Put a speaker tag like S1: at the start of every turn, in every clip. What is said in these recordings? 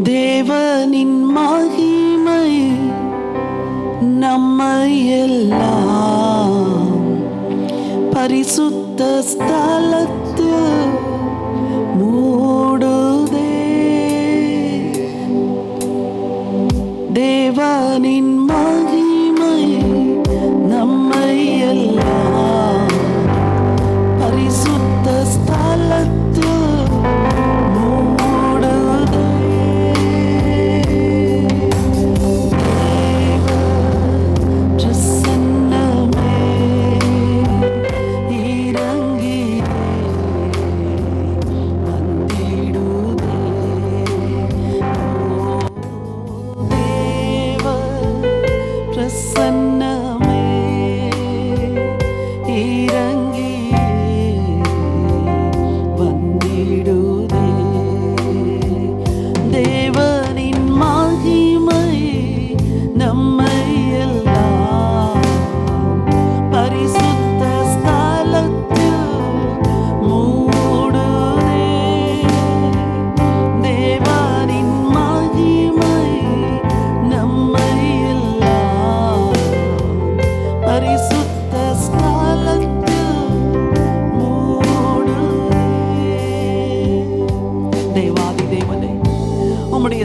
S1: தேவனின் மகிமை நம்மை எல்லாம் பரிசுத்த ஸ்தலத்தில் மூடுதே. தேவனின் மகிமை நம்மை எல்லாம் பரிசுத்த ஸ்தலத்தில்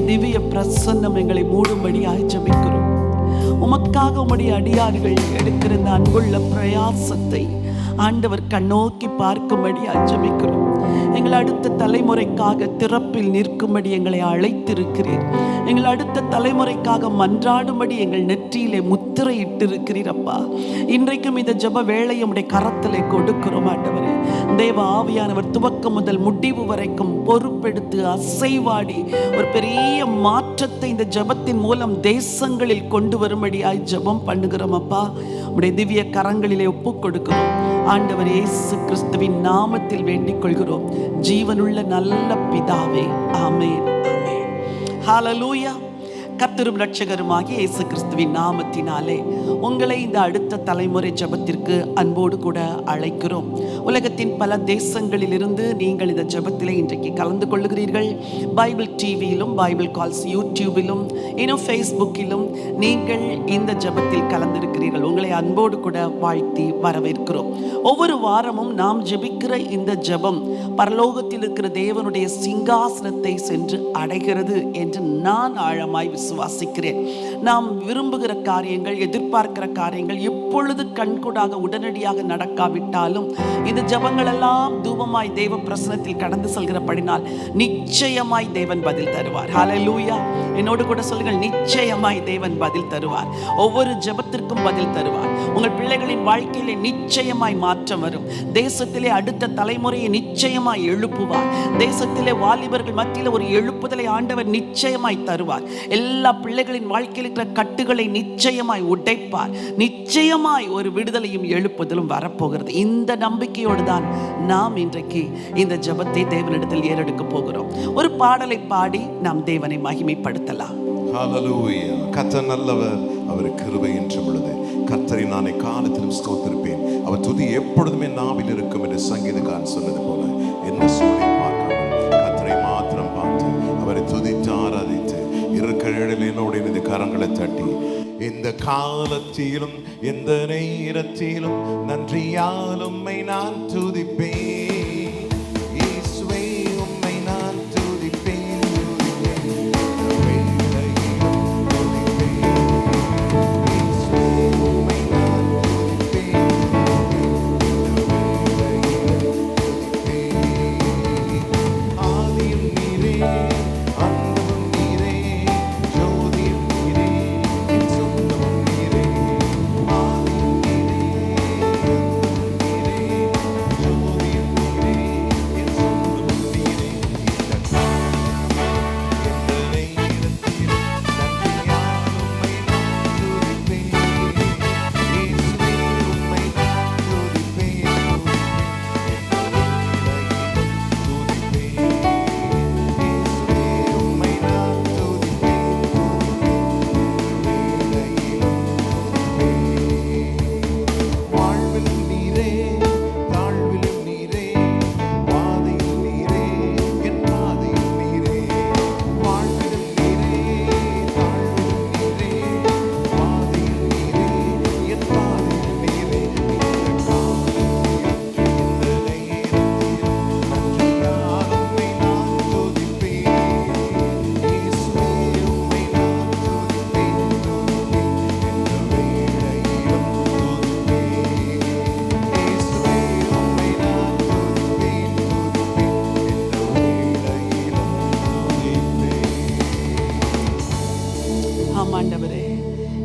S1: திவ்ய பிரசன்னம் எங்களை மூடும்படியாய் ஜெபிக்கிறோம். உமக்காக உம்முடைய அடியார்கள் எடுக்கிற இந்த அன்புள்ள பிரயாசத்தை ஆண்டவர் கண்ணோக்கி பார்க்கும்படியாய் ஜெபிக்கிறோம். எங்கள் அடுத்த தலைமுறைக்காக திறப்பில் நிற்கும்படி எங்களை அழைத்திருக்கிறீர். எங்கள் அடுத்த தலைமுறைக்காக மன்றாடும்படி எங்கள் நெற்றியிலே முத்திரை இட்டிருக்கிறீர் அப்பா. இன்றைக்கும் இந்த ஜெப வேளையை உம்முடைய கரத்திலே கொடுக்கிறோம் ஆண்டவரே. தேவ ஆவியானவர் துவக்கம் முதல் முடிவு வரைக்கும் பொறுப்பெடுத்து அசைவாடி ஒரு பெரிய மாற்றத்தை இந்த ஜெபத்தின் மூலம் தேசங்களில் கொண்டு வரும்படியாய் ஜெபம் பண்ணுகிறோம் அப்பா. உம்முடைய திவ்ய கரங்களிலே ஒப்பு கொடுக்கிறோம் ஆண்டவர் இயேசு கிறிஸ்துவின் நாமத்தில் வேண்டிக் கொள்கிறோம் ஜீவனுள்ள நல்ல பிதாவே, ஆமென், ஆமென். ஹல்லேலூயா. கர்த்தரும் இரட்சகருமாகிய இயேசு கிறிஸ்துவின் நாமத்தினாலே உங்களை இந்த அடுத்த தலைமுறை ஜெபத்திற்கு அன்போடு கூட அழைக்கிறோம். உலகத்தின் பல தேசங்களில் இருந்து நீங்கள் இந்த ஜெபத்திலே இன்றைக்கு கலந்து கொள்ளுகிறீர்கள். பைபிள் டிவியிலும், பைபிள் கால்ஸ் யூடியூபிலும், இன்னும் ஃபேஸ்புக்கிலும் நீங்கள் இந்த ஜெபத்தில் கலந்திருக்கிறீர்கள். உங்களை அன்போடு கூட வாழ்த்தி வரவேற்கிறோம். ஒவ்வொரு வாரமும் நாம் ஜெபிக்கிற இந்த ஜெபம் பரலோகத்தில் இருக்கிற தேவனுடைய சிங்காசனத்தை சென்று அடைகிறது என்று நான் ஆழமாய் விசுவாசிக்கிறேன். நாம் விரும்புகிற காரியங்கள், எதிர்பார்க்கிற காரியங்கள் எப்பொழுது கண்கூடாக உடனடியாக நடக்காவிட்டாலும் இந்த ஜெபங்கள் எல்லாம் தூபமாய் தேவ பிரசனத்தில் கடந்து செல்கிறபடினால் நிச்சயமாய் தேவன் பதில் தருவார். ஹல்லேலூயா. என்னோடு கூட சொல்லுங்கள், நிச்சயமாய் தேவன் பதில் தருவார். ஒவ்வொரு ஜெபத்திற்கும் பதில் தருவார். உங்கள் பிள்ளைகளின் வாழ்க்கையிலே நிச்சயமாய் மாற்றம் வரும். தேசத்திலே அடுத்த தலைமுறையை நிச்சயமாய் எழுப்புவார். தேசத்திலே வாலிபர்கள் மத்தியில் ஒரு எழுப்புதலை ஆண்டவர் நிச்சயமாய் தருவார். எல்லா பிள்ளைகளின் வாழ்க்கையில் இருக்கிற கட்டுகளை நிச்சயமாய் உடைப்பார். நிச்சயமாய் ஒரு விடுதலையும் எழுப்புதலும் வரப்போகிறது. இந்த நம்பிக்கையோடு தான் நாம் இன்றைக்கு இந்த ஜெபத்தை தேவனிடத்தில் ஏறெடுக்க போகிறோம். ஒரு பாடலை பாடி நாம் தேவனை மகிமைப்படுத்தலாம்.
S2: ஹல்லேலூயா. கர்த்தர் நல்லவர், அவர் கிருபை என்றும் உள்ளது. கர்த்தரை நான் காலத்திலும் ஸ்தோத்திரிப்பேன், அவர் துதி எப்பொழுதுமே நாவில் இருக்கும் என்று சங்கீதக்காரன் சொன்னது போல என்ன சூழலை பார்க்காமல் கர்த்தரை மாத்திரம் பார்த்து அவரை துதித்து ஆராதித்து இருக்கிற என்னுடைய கரங்களை தட்டி இந்த காலத்திலும் எந்த நேரத்திலும் நன்றியால் உம்மை நான் துதிப்பேன்.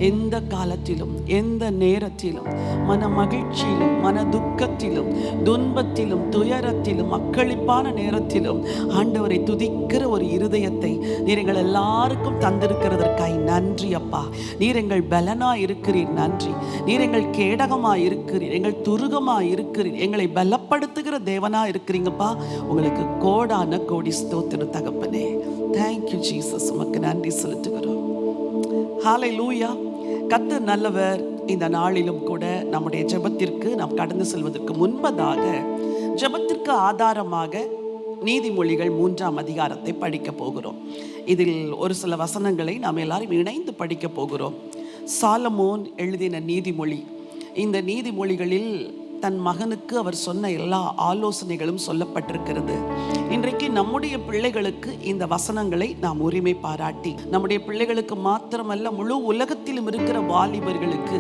S1: எந்த காலத்திலும் எந்த நேரத்திலும் மன மகிழ்ச்சியிலும் மன துக்கத்திலும் துன்பத்திலும் துயரத்திலும் அக்களிப்பான நேரத்திலும் ஆண்டவரை துதிக்கிற ஒரு இருதயத்தை நீர் எங்கள் எல்லாருக்கும் தந்திருக்கிறதற்காய் நன்றி அப்பா. நீர் எங்கள் பலனாய் இருக்கிறீர், நன்றி. நீர் எங்கள் கேடகமாய் இருக்கிறீர், எங்கள் துருகமாய் இருக்கிறீர், எங்களை பலப்படுத்துகிற தேவனாய் இருக்கிறீங்கப்பா. உங்களுக்கு கோடான கோடி ஸ்தோத்திர தகப்பனே. Thank you Jesus. உமக்கு நன்றி செலுத்துகிறோம். ஹல்லேலூயா. கர்த்தர் நல்லவர். இந்த நாளிலும் கூட நம்முடைய ஜெபத்திற்கு நாம் கடந்து செல்வதற்கு முன்பதாக ஜெபத்திற்கு ஆதாரமாக நீதிமொழிகள் 3ஆம் அதிகாரத்தை படிக்க போகிறோம். இதில் ஒரு சில வசனங்களை நாம் எல்லாரும் இணைந்து படிக்க போகிறோம். சாலமோன் எழுதின நீதிமொழி. இந்த நீதிமொழிகளில் தன் மகனுக்கு அவர் சொன்ன எல்லா ஆலோசனைகளும் சொல்லப்பட்டிருக்கிறது. இன்றைக்கு நம்முடைய பிள்ளைகளுக்கு இந்த வசனங்களை நாம் உரிமை பாராட்டி, நம்முடைய பிள்ளைகளுக்கு மாத்திரமல்ல முழு உலகத்திலும் இருக்கிற வாலிபர்களுக்கு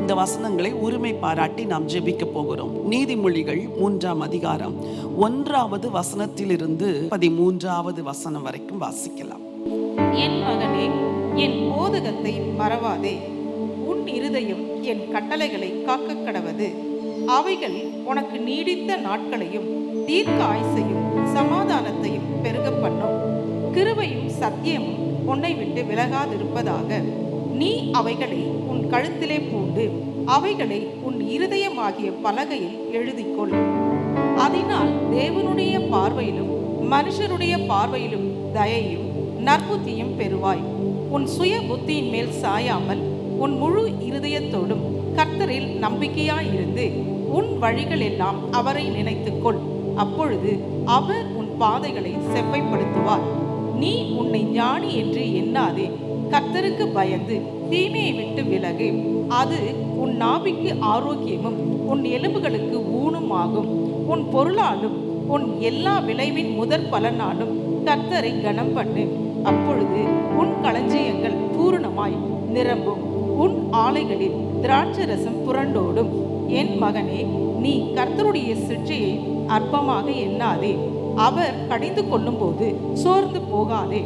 S1: இந்த வசனங்களை உரிமை பாராட்டி நாம் ஜெபிக்க போகிறோம். நீதிமொழிகள் 3ஆம் அதிகாரம் 1வது வசனத்திலிருந்து 13வது வசனம் வரைக்கும் வாசிக்கலாம்.
S3: என் மகனே, என் போதகத்தை மறவாதே. உன் இருதயம் என் கட்டளைகளை காக்க கடவது. அவைகள் உனக்கு நீடித்த நாட்களையும் தீர்க்க ஆயுசையும் சமாதானத்தையும் பெருக பண்ணும். கிருபையும் சத்தியமும் உன்னை விட்டு விலகாதிருப்பதாக. நீ அவைகளை உன் கழுத்திலே பூண்டு அவைகளை உன் இருதயமாகிய பலகையில் எழுதிக்கொள். அதனால் தேவனுடைய பார்வையிலும் மனுஷருடைய பார்வையிலும் தயையும் நற்புத்தியும் பெறுவாய். உன் சுய புத்தியின் மேல் சாயாமல் உன் முழு இருதயத்தோடும் கர்த்தரில் நம்பிக்கையாயிருந்து உன் வழிகள் எல்லாம் அவரை நினைத்துக்கொள். அப்பொழுது அவர் உன் பாதைகளை செவ்வைப்படுத்துவார். நீ உன்னை ஞானி என்று எண்ணாதே. கர்த்தருக்கு பயந்து தீமையை விட்டு விலகு. அது உன் நாவிக்கு ஆரோக்கியமும் உன் எலும்புகளுக்கு ஊனும் ஆகும். உன் பொருளாலும் உன் எல்லா விளைவின் முதற் பலனாலும் கர்த்தரை கனம் பண்ணு. அப்பொழுது உன் களஞ்சியங்கள் பூரணமாய் நிரம்பும். உன் ஆலைகளில் திராட்சரசம் புரண்டோடும். என் மகனே, நீ கர்த்தருடைய சிற்றையை அற்பமாக எண்ணாதே. அவர் கடிந்து கொள்ளும் போது சோர்ந்து போகாதே.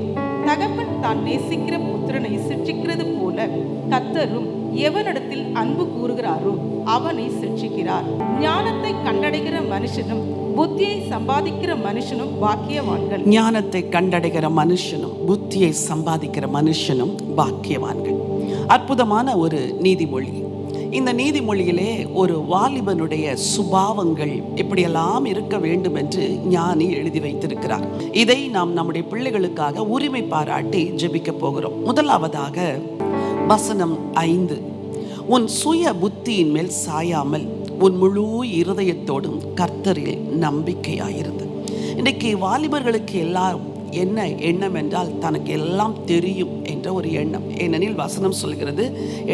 S3: தகப்பன் தான் நேசிக்கிற புத்திரனை சிற்றிக்கிறது போல கர்த்தரும் எவனிடத்தில் அன்பு கூறுகிறாரோ அவனை சிற்றிக்கிறார். ஞானத்தை கண்டடைகிற மனுஷனும் புத்தியை சம்பாதிக்கிற மனுஷனும் பாக்கியவான்கள்.
S1: ஞானத்தை கண்டடைகிற மனுஷனும் புத்தியை சம்பாதிக்கிற மனுஷனும் பாக்கியவான்கள். அற்புதமான ஒரு நீதிமொழி. இந்த நீதிமொழியிலே ஒரு வாலிபனுடைய சுபாவங்கள் எப்படியெல்லாம் இருக்க வேண்டும் என்று ஞானி எழுதி வைத்திருக்கிறார். இதை நாம் நம்முடைய பிள்ளைகளுக்காக உரிமை பாராட்டி ஜெபிக்க போகிறோம். முதலாவதாக வசனம் 5. உன் சுய புத்தியின் மேல் சாயாமல் உன் முழு இருதயத்தோடும் கர்த்தரில் நம்பிக்கையாயிருந்து. இன்றைக்கு வாலிபர்களுக்கு எல்லாரும் என்ன எண்ணம் என்றால் தனக்கு எல்லாம் தெரியும் என்ற ஒரு எண்ணம். ஏனெனில் வசனம் சொல்கிறது,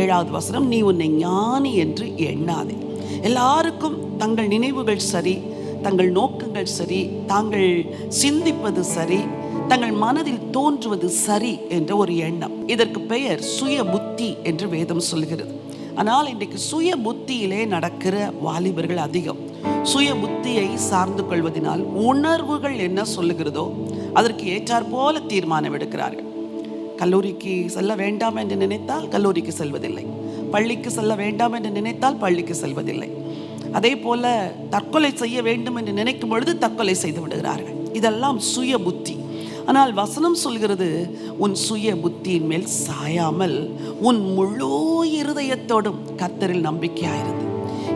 S1: 7வது வசனம், நீ உன்னை ஞானி என்று எண்ணாதே. எல்லாருக்கும் தங்கள் நினைவுகள் சரி, தங்கள் நோக்கங்கள் சரி, தாங்கள் சிந்திப்பது சரி, தங்கள் மனதில் தோன்றுவது சரி என்ற ஒரு எண்ணம். இதற்கு பெயர் சுய புத்தி என்று வேதம் சொல்கிறது. ஆனால் இன்றைக்கு சுய புத்தியிலே நடக்கிற வாலிபர்கள் அதிகம். சுய புத்தியை சார்ந்து கொள்வதனால் உணர்வுகள் என்ன சொல்லுகிறதோ அதற்கு ஏற்றாற் போல தீர்மானம் எடுக்கிறார்கள். கல்லூரிக்கு செல்ல வேண்டாம் என்று நினைத்தால் கல்லூரிக்கு செல்வதில்லை, பள்ளிக்கு செல்ல வேண்டாம் என்று நினைத்தால் பள்ளிக்கு செல்வதில்லை. அதே போல தற்கொலை செய்ய வேண்டும் என்று நினைக்கும் பொழுது தற்கொலை செய்து விடுகிறார்கள். இதெல்லாம் சுய புத்தி. ஆனால் வசனம் சொல்கிறது, உன் சுய புத்தியின் மேல் சாயாமல் உன் முழு இருதயத்தோடும் கர்த்தரில் நம்பிக்கையாயிருந்து.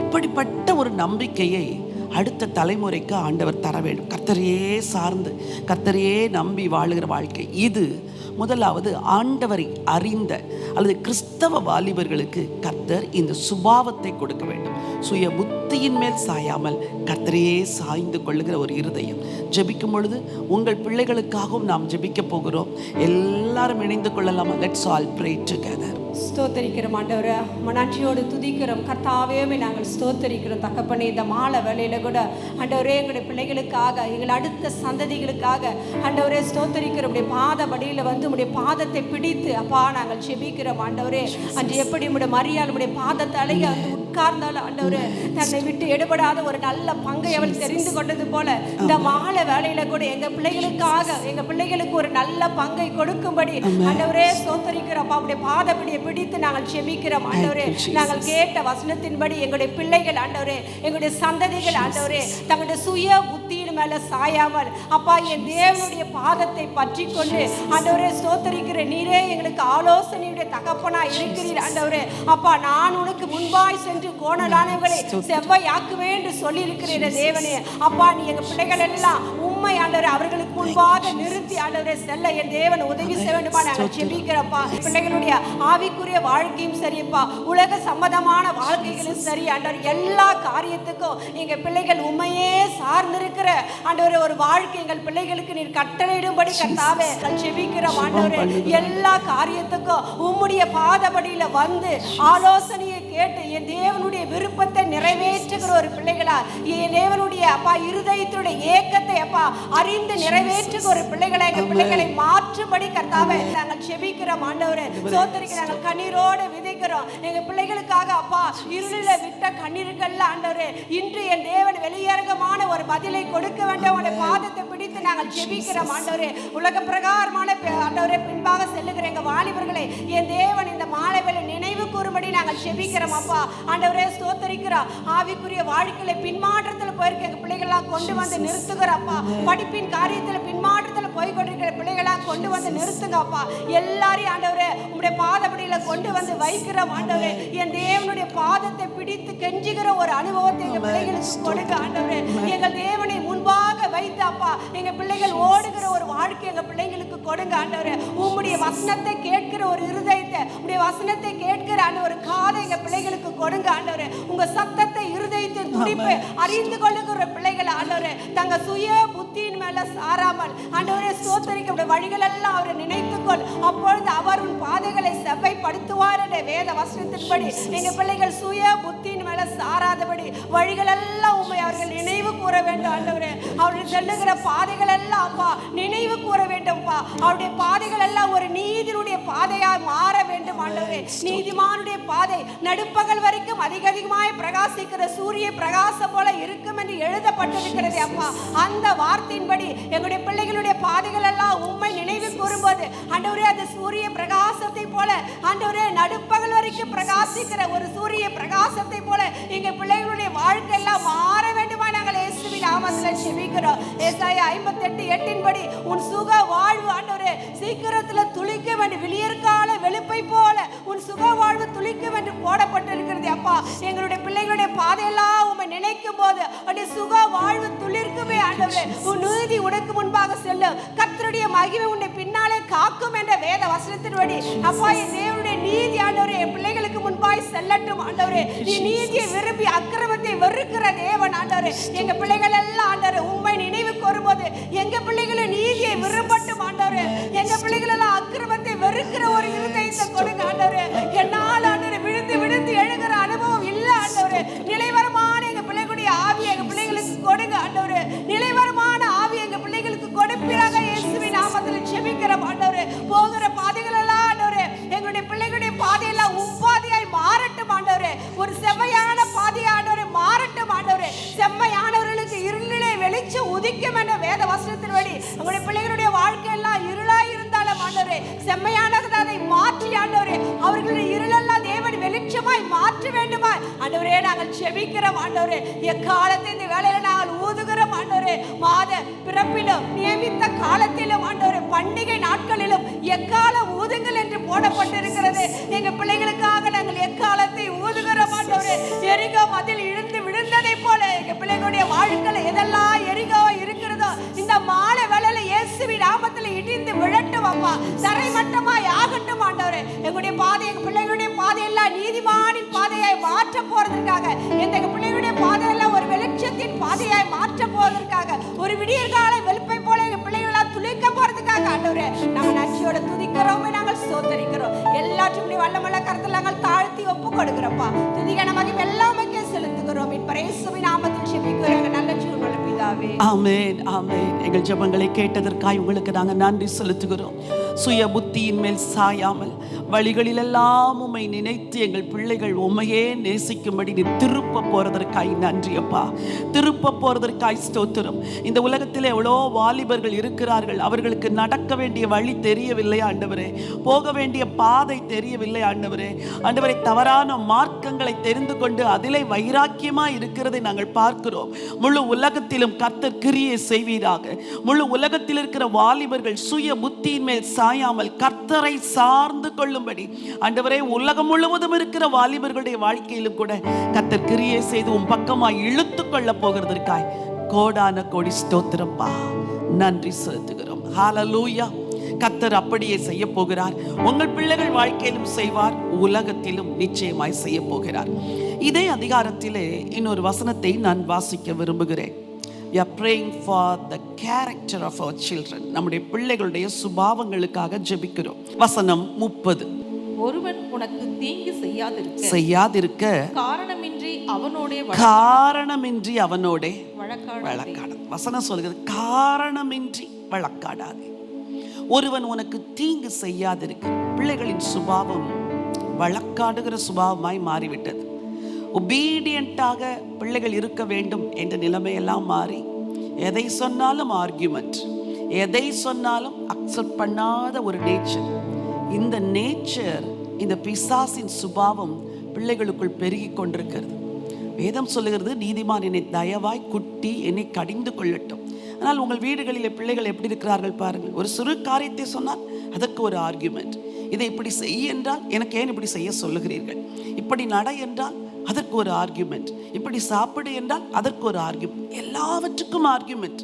S1: இப்படிப்பட்ட ஒரு நம்பிக்கையை அடுத்த தலைமுறைக்கு ஆண்டவர் தர வேண்டும். கர்த்தரையே சார்ந்து கர்த்தரையே நம்பி வாழுகிற வாழ்க்கை இது. முதலாவது ஆண்டவரை அறிந்த அல்லது கிறிஸ்தவ வாலிபர்களுக்கு கர்த்தர் இந்த சுபாவத்தை கொடுக்க வேண்டும். சுய புத்தியின் மேல் சாயாமல் கர்த்தரையே சாய்ந்து கொள்ளுகிற ஒரு இருதயம். ஜெபிக்கும் பொழுது உங்கள் பிள்ளைகளுக்காகவும் நாம் ஜெபிக்க போகிறோம். எல்லாரும் இணைந்து கொள்ளலாமா? Let's all pray together.
S4: ஸ்தோத்தரிக்கிறோம் ஆண்டவரே, மனாட்சியோடு துதிக்கிறோம் கர்த்தாவே. நாங்கள் ஸ்தோத்தரிக்கிறோம் தகப்பனே. இந்த மாலை வேளையில கூட ஆண்டவரே எங்களுடைய பிள்ளைகளுக்காக, எங்கள் அடுத்த சந்ததிகளுக்காக ஆண்டவரே ஸ்தோத்தரிக்கிறோம். உடைய பாத படியில வந்து உடைய பாதத்தை பிடித்து அப்பா நாங்கள் செபிக்கிறோம் ஆண்டவரே. அன்று எப்படி உடைய மரியாள் உடைய பாதத்தை அழகி வந்து உட்கார்ந்தாலும் ஆண்டவரே தன்னை விட்டு எடுபடாத ஒரு நல்ல பங்கை அவள் தெரிந்து கொண்டது போல இந்த மாலை வேளையில கூட எங்க பிள்ளைகளுக்காக எங்க பிள்ளைகளுக்கு ஒரு நல்ல பங்கை கொடுக்கும்படி ஆண்டவரே ஸ்தோத்திரிக்கிறோம். அவருடைய பாதப்படியை பிடித்து நாங்கள் செபிக்கிறோம் ஆண்டவரே. நாங்கள் கேட்ட வசனத்தின்படி எங்களுடைய பிள்ளைகள் ஆண்டவரே, எங்களுடைய சந்ததிகள் ஆண்டவரே, தங்களுடைய சுய புத்தியின் மேல சாயாமல் அப்பா என் தேவனுடைய பாதத்தை பற்றி கொண்டு ஆண்டவரே ஸ்தோத்திரிக்கிற நீரே எங்களுக்கு ஆலோசனையுடைய தகப்பனா இருக்கிறீர் ஆண்டவரே. அப்பா நான் உனக்கு முன்பாய் சென்று கோணலானவர்களை செவ்வாயாக்குவேன் என்று சொல்லி இருக்கிறீர் தேவனே. அப்பா நீ எங்க பிள்ளைகள் எல்லாம் உண்மை ஆண்டவரே அவர்களுக்கு முன்பாக நிறுத்தி ஆண்டவரே செல்ல என் தேவன் உதவி செய்ய வேண்டுமா நாங்கள் செபிக்கிறப்பா. பிள்ளைகளுடைய ஆவிக்குரிய வாழ்க்கையும் சரிப்பா, உலக சம்மதமான வாழ்க்கைகளும் சரி ஆண்டவர், எல்லா காரியத்துக்கும் எங்க பிள்ளைகள் உண்மையே சார்ந்திருக்கிற ஆண்டவரே ஒரு வாழ்க்கை எங்கள் பிள்ளைகளுக்கு நீர் கட்டளையிடும்படி கர்த்தாவே செபிக்கிறோம் ஆண்டவரே. எல்லா காரியத்துக்கும் உம்முடைய பாதபடியில வந்து ஆலோசனையை கேட்டு என் தேவனுடைய விருப்பத்தை நிறைவேற்றுகிற ஒரு பிள்ளைகளா, என் தேவனுடைய அப்பா இருதயத்துடைய ஏக்கத்தை அப்பா அறிந்து நிறைவேற்றுகிற ஒரு பிள்ளைகளை எங்கள் பிள்ளைகளை மாற்றும்படி கர்த்தாவே நாங்கள் செபிக்கிறோம் ஆண்டவரே. சோதரிக்கு நாங்கள் கண்ணீரோடு விதைக்கிறோம் எங்க பிள்ளைகளுக்காக அப்பா. இருளில விட்ட கண்ணீர்கள்ல ஆண்டவரே இன்று என் தேவன் வெளியரங்கமான ஒரு பதிலை கொடுக்க வேண்டும். உடைய பாதத்தை பிடித்து நாங்கள் செபிக்கிறோம் ஆண்டவரே. உலக பிரகாரமான ஆண்டவரே பின்பாக செல்லுகிற எங்க வாலிபர்களை என் தேவன் இந்த மாலை வேளை நினைவு கூறும்படி நாங்கள் செபிக்கிறோம் அப்பா. ஆண்டவரே ஸ்தோத்திரிக்கிறோம். ஆவிக்குரிய வாழ்க்கையில பின்மாற்றத்தில் போயிருக்க எங்க பிள்ளைகள்லாம் கொண்டு வந்து நிறுத்துகிறப்பா. படிப்பின் காரியத்தில் பின்மாற்றத்தில் போய் கொண்டிருக்கிற பிள்ளைகளாம் கொண்டு வந்து நிறுத்துங்க அப்பா. எல்லாரையும் ஆண்டவரே உங்களுடைய பாதப்படியில கொண்டு வந்து வைக்கிறோம் ஆண்டவரே. என் தேவனுடைய பாதத்தை பிடித்து கெஞ்சுகிற ஒரு அனுபவத்தை எங்க பிள்ளைகளுக்கு கொடுங்க ஆண்டவரே. எங்கள் தேவனை முன்பாக வைத்து அப்பா எங்க பிள்ளைகள் ஓடுகிற ஒரு வாழ்க்கை எங்க பிள்ளைங்களுக்கு கொடுங்க ஆண்டவரே. உம்முடைய வசனத்தை கேட்கிற ஒரு இருதயத்தை, உம்முடைய வசனத்தை கேட்கிற அந்த ஒரு காதை எங்க பிள்ளைகளுக்கு கொடுங்க ஆண்டவரே. உங்க சத்தத்தை இருதயத்தின் துடிப்பை அறிந்து கொள்ளுகிற பிள்ளைகள் ஆண்டவரே தங்க சுய புத்தியின் மேல சாராமல் ஆண்டவரே ஸ்தோத்திரிக்க வழிகள் எல்லாம் அவரை நினைத்துக்கொள். அப்பொழுது அவர் உன் பாதைகளை செவ்வைப்படுத்துவார் என்ற வேத வசனத்தின்படி எங்க பிள்ளைகள் சுய புத்தியின் மேல சாராதபடி வழிகள் எல்லாம் உண்மை அவர்கள் நினைவு கூற வேண்டும் ஆண்டவரே. அவர்கள் செல்லுகிற பாதைகள் எல்லாம் அப்பா நினைவு கூற வேண்டும்ப்பா. அவருடைய பாதைகள் எல்லாம் ஒரு நீதியுடைய பாதையாய் மாற வேண்டும் ஆண்டவரே. நீதிமானுடைய பாதை நடுப்பகல் வரைக்கும் அதிகமாய் பிரகாசிக்கிற சூரிய பிரகாசம் போல இருக்கும் என்று எழுதப்பட்டிருக்கிறது அப்பா. அந்த வார்த்தையின்படி எங்களுடைய பிள்ளைகளுடைய பாதைகள் எல்லாம் உண்மை நினைவு கூறும்போது ஆண்டவரே அது சூரிய பிரகாசத்தை போல ஆண்டவரே நடுப்பகல் வரைக்கும் பிரகாசிக்கிற ஒரு சூரிய பிரகாசத்தை போல எங்க பிள்ளைகளுடைய வாழ்க்கை எல்லாம் மாற வேண்டுமா நாங்கள் இயேசுவின் நாமத்தில் செபிக்கிறோம். ஏசாயா 58:8 உன் சுக வாழ்வு ஆண்டவரே சீக்கிரத்துல துளிக்க வேண்டும், விளியற்கால வெளுப்பை போல உன் சுக வாழ்வு துளிக்க வேண்டும் போடப்பட்டிருக்கிறது அப்பா. எங்களுடைய பிள்ளைகளுடைய பாதையெல்லாம் உண்மை நினைக்கும் போது அந்த சுக வாழ்வு துளிர்க்குமே ஆண்டவரே. உன் நீதி உனக்கு முன்பாக செல்லும், கர்த்தருடைய மகிமை உன்னை பின்னாலே காக்கும் என்ற வேத வசனத்தின்படி அப்பா என் தேவனுடைய நீதி ஆண்டவரே என் பிள்ளைகளுக்கு முன்பாய் செல்லட்டும் ஆண்டவரே. நீ நீதியை விரும்பி அக்கிரமத்தை வெறுக்கிற தேவன் ஆண்டவரே. எங்க பிள்ளைகள் எல்லாம் ஆண்டவரே உண்மை நினைவு கூறும்போது எங்க பிள்ளைகளை நீதியை விரும்பட்டும் ஆண்டவரே. எங்க பிள்ளைகள் எல்லாம் அக்கிரமத்தை வெறுக்கிற ஒரு இருதயத்தை கொடுங்க ஆண்டவரே. என்னால் ஆண்டவரே விழுந்து விழுந்து எழுகிற அனுபவம் இல்லை ஆண்டவரே. நிலைவரமான எங்க பிள்ளைகளுடைய ஆவி எங்க பிள்ளைகளுக்கு கொடுங்க ஆண்டவரே. நிலைவரமான ஆவி எங்க பிள்ளைகளுக்கு கொடுப்பீராக இயேசுவின் நாமத்தில் செபிக்கிறோம் ஆண்டவரே. போகிற பாதைகள் எல்லாம் ஆண்டவரே எங்களுடைய பிள்ளைகளுடைய பாதையெல்லாம் உப்பாதையாய் மாறட்டும் ஆண்டவரே. ஒரு செம்மையான பாதையை ஆண்டவரே மாறட்டும் ஆண்டவரே. செம்மையானவர்களுக்கு இருளிலே வெளிச்சம் உதிக்கும் என்ற வேத வசனத்தின்படி உங்களுடைய பிள்ளைகளுடைய வாழ்க்கையெல்லாம் இருளாய் இருந்தாலும் ஆண்டவரே செம்மையானதை மாற்றி ஆண்டவரே அவர்களுடைய இருளெல்லாம் தேவன் வெளிச்சமாய் மாற்ற வேண்டுமா ஆண்டவரே நாங்கள் செபிக்கிறோம் ஆண்டவரே. எக்காலத்தை இந்த வேளையில நாங்கள் ஊதுகிறோம் ஆண்டவரே. மாத பிறப்பிலும் நியமித்த காலத்திலும் ஆண்டவரே பண்டிகை நாட்களிலும் எக்காலம் ஊதுங்கள் என்று போடப்பட்டிருக்கிறது. எங்க பிள்ளைகளுக்காக நாங்கள் எக்காலத்தை ஊதுகிறோம் ஆண்டவரே. எரிகோ மதில் இழுந்து விழுந்ததை போல எங்க பிள்ளைகளுடைய வாழ்க்கையில எதெல்லாம் எரிகோ இருக்கிறதோ இந்த மாலை வேளையில இயேசுவின் நாமத்தில் இடிந்து விழட்டும் அப்பா. தரைமட்டமாய் ஆகட்டும் ஆண்டவரே. எங்களுடைய பாதை எங்க பிள்ளைகளுடைய பாதையெல்லாம் நீதிமானின் பாதையாய் மாற்ற போறதற்காக எங்க பிள்ளைகளுடைய பாதையெல்லாம் ஒரு வெளிச்சத்தின் பாதையாய் மாற்ற போவதற்காக ஒரு விடியற்கால வெளுப்பை போல எங்க பிள்ளைகளெல்லாம் துளிக்க போறதுக்காக ஆண்டவரே நாங்கள் நன்றியோட துதிக்கிறோமே நாங்கள் ஸ்தோத்திரிக்கிறோம். எல்லாற்றுடைய வல்லமல்ல கருத்தில் நாங்கள் தாழ்த்தி ஒப்பு கொடுக்கிறோம்ப்பா. துதிகன மகிமை எல்லாமே செலுத்துகிறோம். இயேசுவின் நாமத்தில் ஜெபிக்கிறோம் நல்ல ஜீவனுள்ள பிதாவே.
S1: ஆமென் ஆமென். எங்கள் ஜெபங்களை கேட்டதற்காக உங்களுக்கு நாங்கள் நன்றி செலுத்துகிறோம். சுய புத்தியின் மேல் சாயாமல் வழிகளிலெல்லாம் உம்மை நினைத்து எங்கள் பிள்ளைகள் உம்மையே நேசிக்கும்படி நீ திருப்ப போறதற்காய் நன்றி அப்பா. திருப்ப போறதற்காய் ஸ்தோத்திரம். இந்த உலகத்தில் எவ்வளோ வாலிபர்கள் இருக்கிறார்கள். அவர்களுக்கு நடக்க வேண்டிய வழி தெரியவில்லை ஆண்டவரே, போக வேண்டிய பாதை தெரியவில்லை ஆண்டவரே. ஆண்டவரை தவறான மார்க்கங்களை தெரிந்து கொண்டு அதிலே வைராக்கியமாய் இருக்கிறதை நாங்கள் பார்க்கிறோம். முழு உலகத்திலும் கர்த்தர் கிரியை செய்வீராக. முழு உலகத்தில் இருக்கிற வாலிபர்கள் சுய புத்தியின் மேல் சாயாமல் கர்த்தரை சார்ந்து கொள்ளும்படி ஆண்டவரே, உலகம் முழுவதும் இருக்கிற வாலிபர்களுடைய வாழ்க்கையிலும் கூட கர்த்தர் கிரியை செய்து உன் பக்கமாய் இழுத்து கொள்ள போகிறதற்காய் கோடான கோடி ஸ்தோத்திரப்பா, நன்றி செலுத்துகிறோம். ஹல்லேலூயா. கர்த்தர் அப்படியே செய்ய போகிறார். உங்கள் பிள்ளைகள் வாழ்க்கையிலும் செய்வார், உலகத்திலும் நிச்சயமாய் செய்ய போகிறார். இதே அதிகாரத்திலே இன்னொரு வசனத்தை நான் வாசிக்க விரும்புகிறேன். We are praying for the character of our children. நம்முடைய பிள்ளைகளுடைய சுபாவங்களுக்காக ஜெபிக்கிறோம். வசனம் 30.
S3: ஒருவன் உனக்கு தீங்கு
S1: செய்யாதிருக்க
S3: காரணமின்றி அவனோடே
S1: வழக்காடாதே. வசனம் சொல்கிறது காரணமின்றி வழக்காடாதே. ஒருவன் உனக்கு தீங்கு செய்யாதிருக்க. பிள்ளைகளின் சுபாவம் வழக்காடுகிற சுபாவமாய் மாறிவிட்டது. ஒபீடியண்டாக பிள்ளைகள் இருக்க வேண்டும் என்ற நிலைமையெல்லாம் மாறி எதை சொன்னாலும் ஆர்கியூமெண்ட், எதை சொன்னாலும் அக்செப்ட் பண்ணாத ஒரு நேச்சர். இந்த நேச்சர், இந்த பிசாசின் சுபாவம் பிள்ளைகளுக்குள் பெருகி கொண்டிருக்கிறது. வேதம் சொல்லுகிறது, நீதிமான் என்னை தயவாய் குட்டி என்னை கடிந்து கொள்ளட்டும். ஆனால் உங்கள் வீடுகளில் பிள்ளைகள் எப்படி இருக்கிறார்கள் பாருங்கள். ஒரு சிறு காரியத்தை சொன்னால் அதற்கு ஒரு ஆர்கியூமெண்ட். இதை இப்படி செய்ய என்றால் எனக்கு ஏன் இப்படி செய்ய சொல்லுகிறீர்கள், இப்படி நட என்றால் அதற்கு ஒரு ஆர்கியூமெண்ட், இப்படி சாப்பிடு என்றால் அதற்கு ஒரு ஆர்கியூமெண்ட். எல்லாவற்றுக்கும் ஆர்கியூமெண்ட்.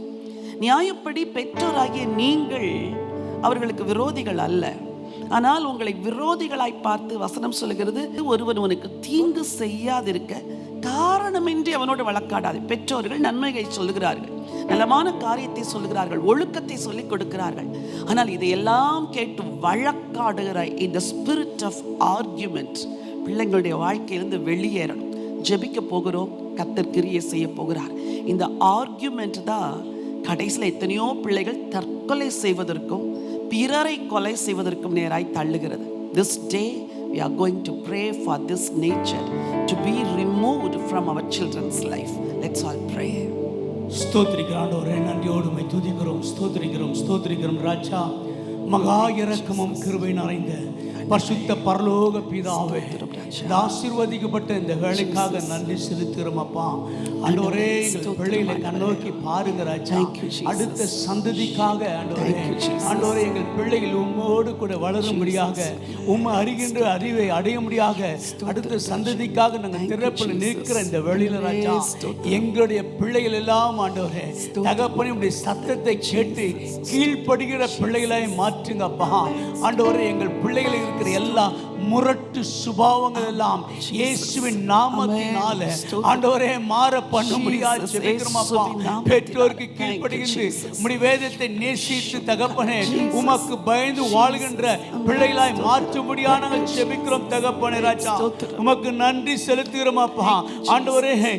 S1: நியாயப்படி பெற்றோராகிய நீங்கள் அவர்களுக்கு விரோதிகள் அல்ல, ஆனால் உங்களை விரோதிகளாய் பார்த்து வசனம் சொல்லுகிறது, ஒருவன் உனக்கு தீங்கு செய்யாதிருக்க காரணமின்றி அவனோடு வழக்காடாது. பெற்றோர்கள் நன்மையை சொல்லுகிறார்கள், நலமான காரியத்தை சொல்லுகிறார்கள், ஒழுக்கத்தை சொல்லிக் கொடுக்கிறார்கள். ஆனால் இதையெல்லாம் கேட்டு வழக்காடுகிற இந்த ஸ்பிரிட் ஆஃப் ஆர்கியூமெண்ட் பிள்ளைங்களுடைய வாழ்க்கையிலிருந்து வெளியேறணும். ஜெபிக்க போகிறோம், கர்த்தர் கிரியை செய்ய போகிறார். இந்த ஆர்கியூமெண்ட் தான் கடைசியில் எத்தனையோ பிள்ளைகள் தற்கொலை செய்வதற்கும் பிறரை கொலை செய்வதற்கும் நேராய் தள்ளுகிறது. This day we are going to pray for this nature to be removed from our children's life. Let's all pray.
S5: ஸ்தோத்திரிக்கிற ஆண்டவரே, நன்றியோடு உம்மை துதிக்கிறோம், ஸ்தோத்திரிக்கிறோம் ராஜா. மகா இரக்கமும் கிருபை நிறைந்த பரிசுத்த பரலோக பிதாவே, ஆசீர்வதிக்கப்பட்ட இந்த வேலைக்காக நன்றி செலுத்துகிறோம் அப்பா. ஆண்டவரே, எங்கள் பிள்ளைகளை கண்ணோக்கி பாருங்க ராஜா. அடுத்த சந்ததிக்காக ஆண்டவரே எங்கள் பிள்ளைகள் உம்மோடு கூட வளரும்படியாக, உம்மை அறிகின்ற அறிவை அடைய முடியாக அடுத்த சந்ததிக்காக நாங்கள் திறப்பில் நிற்கிற இந்த வேளையில ராஜா, எங்களுடைய பிள்ளைகள் எல்லாம் ஆண்டவரே தகப்பனே உம்முடைய சத்தத்தை கேட்டு கீழ்ப்படுகிற பிள்ளைகளாய் மாற்றுங்கப்பா. ஆண்டவரே, எங்கள் பிள்ளைகளை இருக்கிற எல்லா முரட்டு சுபாவங்கள் எல்லாம் இயேசுவின் நாமத்தினால ஆண்டவரே மாற பண்ணும்படியாக ஜெபிக்கிறோம் அப்பா. பெற்றோருக்கு கீழ்ப்படிந்து உம்முடைய வேதத்தை நேசித்து தகப்பனே உமக்கு பயந்து வாழ்கின்ற பிள்ளைகளாய் மாற்றும்படியாக நாங்கள் ஜெபிக்கிறோம் தகப்பனே ராஜா. உமக்கு நன்றி செலுத்துகிறோம் அப்பா. ஆண்டவரே,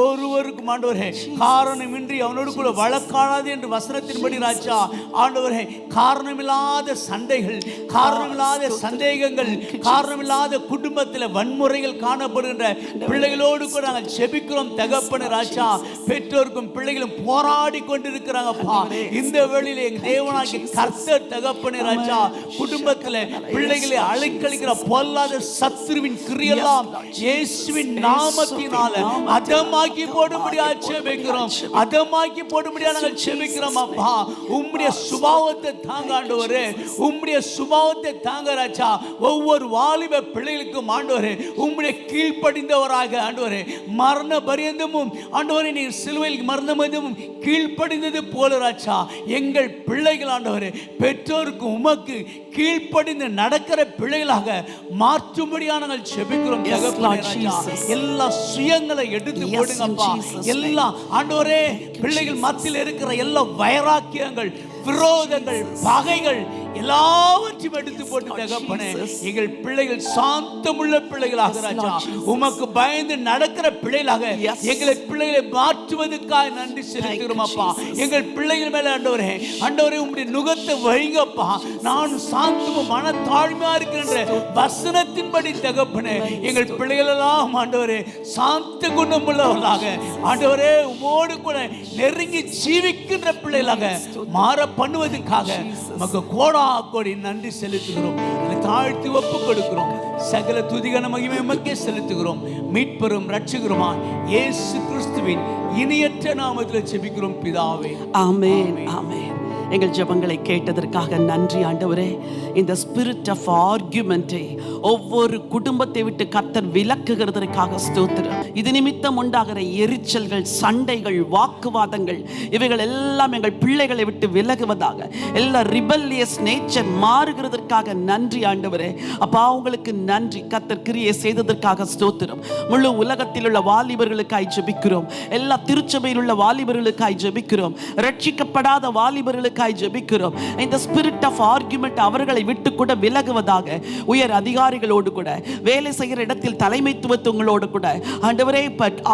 S5: ஒருவருக்கும் ஆண்டவரே காரணமின்றி அவனோடு கூட வழக்காடாது என்று வசனத்தின்படி ராஜா, ஆண்டவரே காரணமில்லாத சண்டைகள், காரணமில்லாத சந்தேகங்கள், காரணமில்லாத குடும்பத்தில் வன்முறைகள் காணப்படுகின்ற பிள்ளைகளோடு கூட நாங்கள் ஜெபிக்கிறோம் தகப்பனே ராஜா. பெற்றோருக்கும் பிள்ளைகளும் போராடி கொண்டிருக்கிறாங்கப்பா. இந்த வேளையிலே எங்கள் தேவனாகிய கர்த்தர் தகப்பனே ராஜா, குடும்பத்தில் பிள்ளைகளை அழைக்கழிக்கிற பொல்லாத சத்துருவின் கிரியெல்லாம் இயேசுவின் நாமத்தினால அதமாக்கி போடும்படியாக ஜெபிக்கிறோம், அதமாக்கி போடும்படியாக நாங்கள் ஜெபிக்கிறோம் அப்பா. உம்முடைய சுபாவத்தை தாங்க ஆண்டவரே, உம்முடைய சுபாவத்தை தாங்க ராஜா. ஒவ்வொரு வாலிப பிள்ளைகளுக்கும் ஆண்டவரே உம்முடைய கீழ்ப்படிந்தவராக ஆண்டவரே, மரண பரியந்தமும் ஆண்டவரே நீர் சிலுவையில் மரண பரியந்தமும் கீழ்ப்படிந்தது போல ராஜா, எங்கள் பிள்ளைகள் ஆண்டவரே பெற்றோருக்கு உமக்கு கீழ்ப்படிந்து நடக்கிற பிள்ளைகளாக மாற்றும்படியாக நாங்கள் ஜெபிக்கிறோம் தகப்பனே ராஜா. எல்லா சுயங்களை எடுத்து போடுங்கப்பா. எல்லா ஆண்டவரே பிள்ளைகள் மத்தியில் இருக்கிற எல்லா வைராக்கியங்கள், விரோதங்கள், பகைகள் எல்லாவற்றையும் எடுத்து போட்டு
S1: Lord
S5: தகப்பனே,
S1: Jesus.
S5: எங்கள் பிள்ளைகள் சாந்தமுள்ள பிள்ளைகளாக
S1: Yes,
S5: ராஜா,
S1: Lord Jesus.
S5: உமக்கு பயந்து நடக்கிற பிள்ளைகளாக
S1: Yes.
S5: எங்களை பிள்ளைகளை மாற்றுவதற்காக நன்றி செலுத்துகிறோம் அப்பா.
S1: Jesus.
S5: எங்கள் பிள்ளைகள் மேல ஆண்டவரே உம்முடைய நுகத்தை வைங்கப்பா. நான் சாந்தமும் மன தாழ்மையா இருக்கின்ற வசனத்தின்படி தகப்பனே, எங்கள் பிள்ளைகள் எல்லாம் ஆண்டவரே சாந்த குணமுள்ளவர்களாக ஆண்டவரே உமோடு கூட நெருங்கி ஜீவிக்கின்ற பிள்ளைகளாக மாற பண்ணுவதற்காக உமக்கு கோடா கோடி நன்றி செலுத்துகிறோம். தாழ்த்தி ஒப்பு கொடுக்கிறோம். சகல துதிகன மகிமை உமக்கே செலுத்துகிறோம். மீட்பெரும் ரட்சகருமா இயேசு கிறிஸ்துவின் இனியற்ற நாமத்தில் ஜெபிக்கிறோம் பிதாவே.
S1: ஆமென், ஆமென். எங்கள் ஜெபங்களை கேட்டதற்காக நன்றி ஆண்டவரே. இந்த ஸ்பிரிட் ஆஃப் ஆர்குமெண்ட்டை ஒவ்வொரு குடும்பத்தை விட்டு கர்த்தர் விலக்குகிறதற்காக ஸ்தோத்திரம். இது நிமித்தம் உண்டாகிற எரிச்சல்கள், சண்டைகள், வாக்குவாதங்கள் இவைகள் எல்லாம் எங்கள் பிள்ளைகளை விட்டு விலகுவதாக, எல்லா ரிபல்லியஸ் நேச்சர் மாறுகிறதற்காக நன்றி ஆண்டவரே. அப்பா உங்களுக்கு நன்றி. கர்த்தர் கிரியை செய்ததற்காக ஸ்தோத்திரம். முழு உலகத்தில் உள்ள வாலிபர்களுக்காய் ஜெபிக்கிறோம். எல்லா திருச்சபையில் உள்ள வாலிபர்களுக்காய் ஜெபிக்கிறோம். ரட்சிக்கப்படாத வாலிபர்களுக்கு ஜெபிக்கிறோம். இந்த ஸ்பிரிட் ஆஃப் ஆர்குமெண்ட் அவர்களை விட்டு கூட விலகுவதாக, உயர் அதிகாரிகளோடு கூட, வேலை செய்கிற இடத்தில் தலைமைத்துவங்களோடு கூட ஆண்டவரே,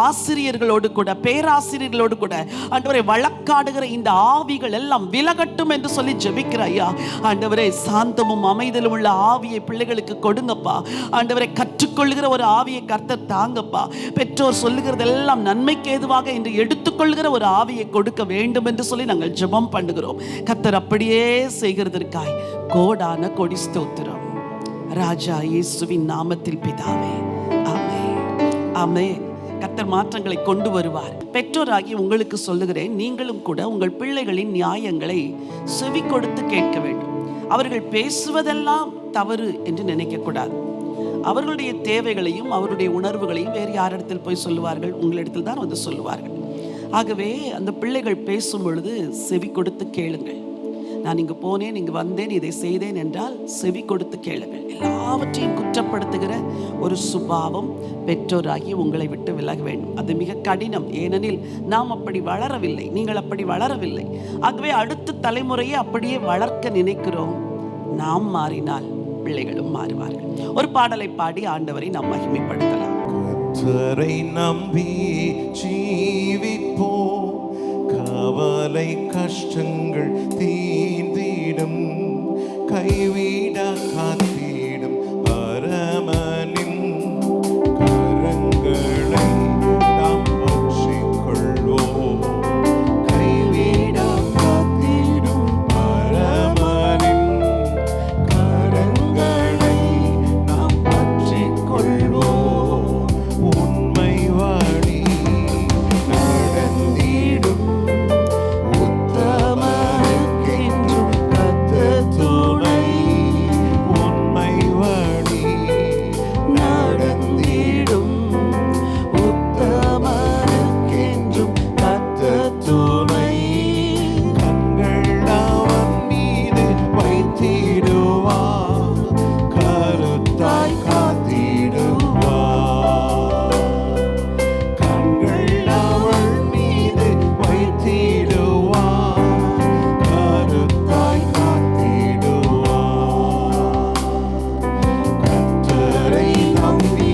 S1: ஆசிரியர்களோடு கூட, பேராசிரியர்களோடு கூட ஆண்டவரே, வழக்காடுகிற இந்த ஆவிகள் எல்லாம் விலகட்டும் என்று சொல்லி ஜெபிக்கிற ஐயா. ஆண்டவரே, சாந்தமும் அமைதலும் உள்ள ஆவியை பிள்ளைகளுக்கு கொடுங்கப்பா. ஆண்டவரை கற்றுக்கொள்கிற ஒரு ஆவியை கர்த்தர் தாங்கப்பா. பெற்றோர் சொல்லுகிறதெல்லாம் நன்மைக்கு ஏதுவாக என்று எடுத்துக்கொள்கிற ஒரு ஆவியை கொடுக்க வேண்டும் என்று சொல்லி நாங்கள் ஜெபம் பண்ணுகிறோம். கர்த்தர் அப்படியே செய்கிறதற்காய் கோடான கொடி ஸ்தோத்திரம். ராஜா இயேசுவின் நாமத்தில் பிதாவே, ஆமென், ஆமென். கர்த்தர் மாற்றங்களை கொண்டு வருவார். பெற்றோராகி உங்களுக்கு சொல்லுகிறேன், நீங்களும் கூட உங்கள் பிள்ளைகளின் நியாயங்களை செவி கொடுத்து கேட்க வேண்டும். அவர்கள் பேசுவதெல்லாம் தவறு என்று நினைக்கக்கூடாது. அவர்களுடைய தேவைகளையும் அவருடைய உணர்வுகளையும் வேறு யாரிடத்தில் போய் சொல்லுவார்கள்? உங்களிடத்தில் தான் வந்து சொல்லுவார்கள். ஆகவே அந்த பிள்ளைகள் பேசும் பொழுது செவி கொடுத்து கேளுங்கள். நான் இங்கு போனேன், இங்கு வந்தேன், இதை செய்தேன் என்றால் செவி கொடுத்து கேளுங்கள். எல்லாவற்றையும் குற்றப்படுத்துகிற ஒரு சுபாவம் பெற்றோராகி உங்களை விட்டு விலக வேண்டும். அது மிக கடினம். ஏனெனில் நாம் அப்படி வளரவில்லை, நீங்கள் அப்படி வளரவில்லை. ஆகவே அடுத்த தலைமுறையை அப்படியே வளர்க்க நினைக்கிறோம். நாம் மாறினால் பிள்ளைகளும் மாறுவார்கள். ஒரு பாடலை பாடி ஆண்டவரை நாம் மகிமைப்படுத்தலாம்.
S2: கர்த்தரை நம்பி ஜீவிப்போம், கவலை கஷ்டங்கள் தீர்ந்திடும், கைவிட காத்திடும் பரமனின் கரங்களை நாம் பற்றிக் கொள்வோம். கைவிட காத்திடும் பரமனின் கரங்களை நாம் பற்றிக் கொள்வோம். உண்மை வழி நடந்திடும் உத்தமருக்கென்றும் கர்த்தர் துணை. உண்மை வழி நடந்திடும் உத்தமருக்கென்றும் கர்த்தர் துணை. கண்கள் அவன் மீது வைத்திடுவார், கருத்தாய் காத்திடுவார். கண்கள் அவள் மீது வைத்திடுவார், கருத்தாய் காத்திடுவார். கர்த்தரை நம்பி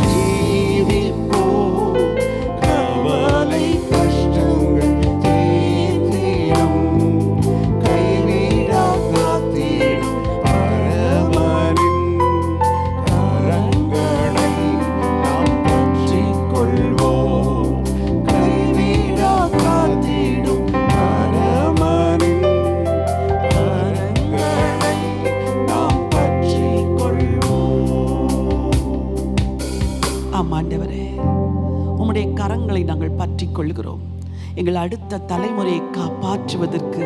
S2: ஜீவிப்போம், கவலை கஷ்டங்கள் தீர்ந்திடும், கைவிடா காத்திடும் பரமனின் கரங்களை நாம் பற்றிக் கொள்வோம். கைவிடா காத்திடும் பரமனின் கரங்களை நாம் பற்றிக் கொள்வோம்.
S1: ஆமாண்டவரே, உம்முடைய கரங்களை நாங்கள் பற்றி கொள்கிறோம். எங்கள் அடுத்த தலைமுறையை காப்பாற்றுவதற்கு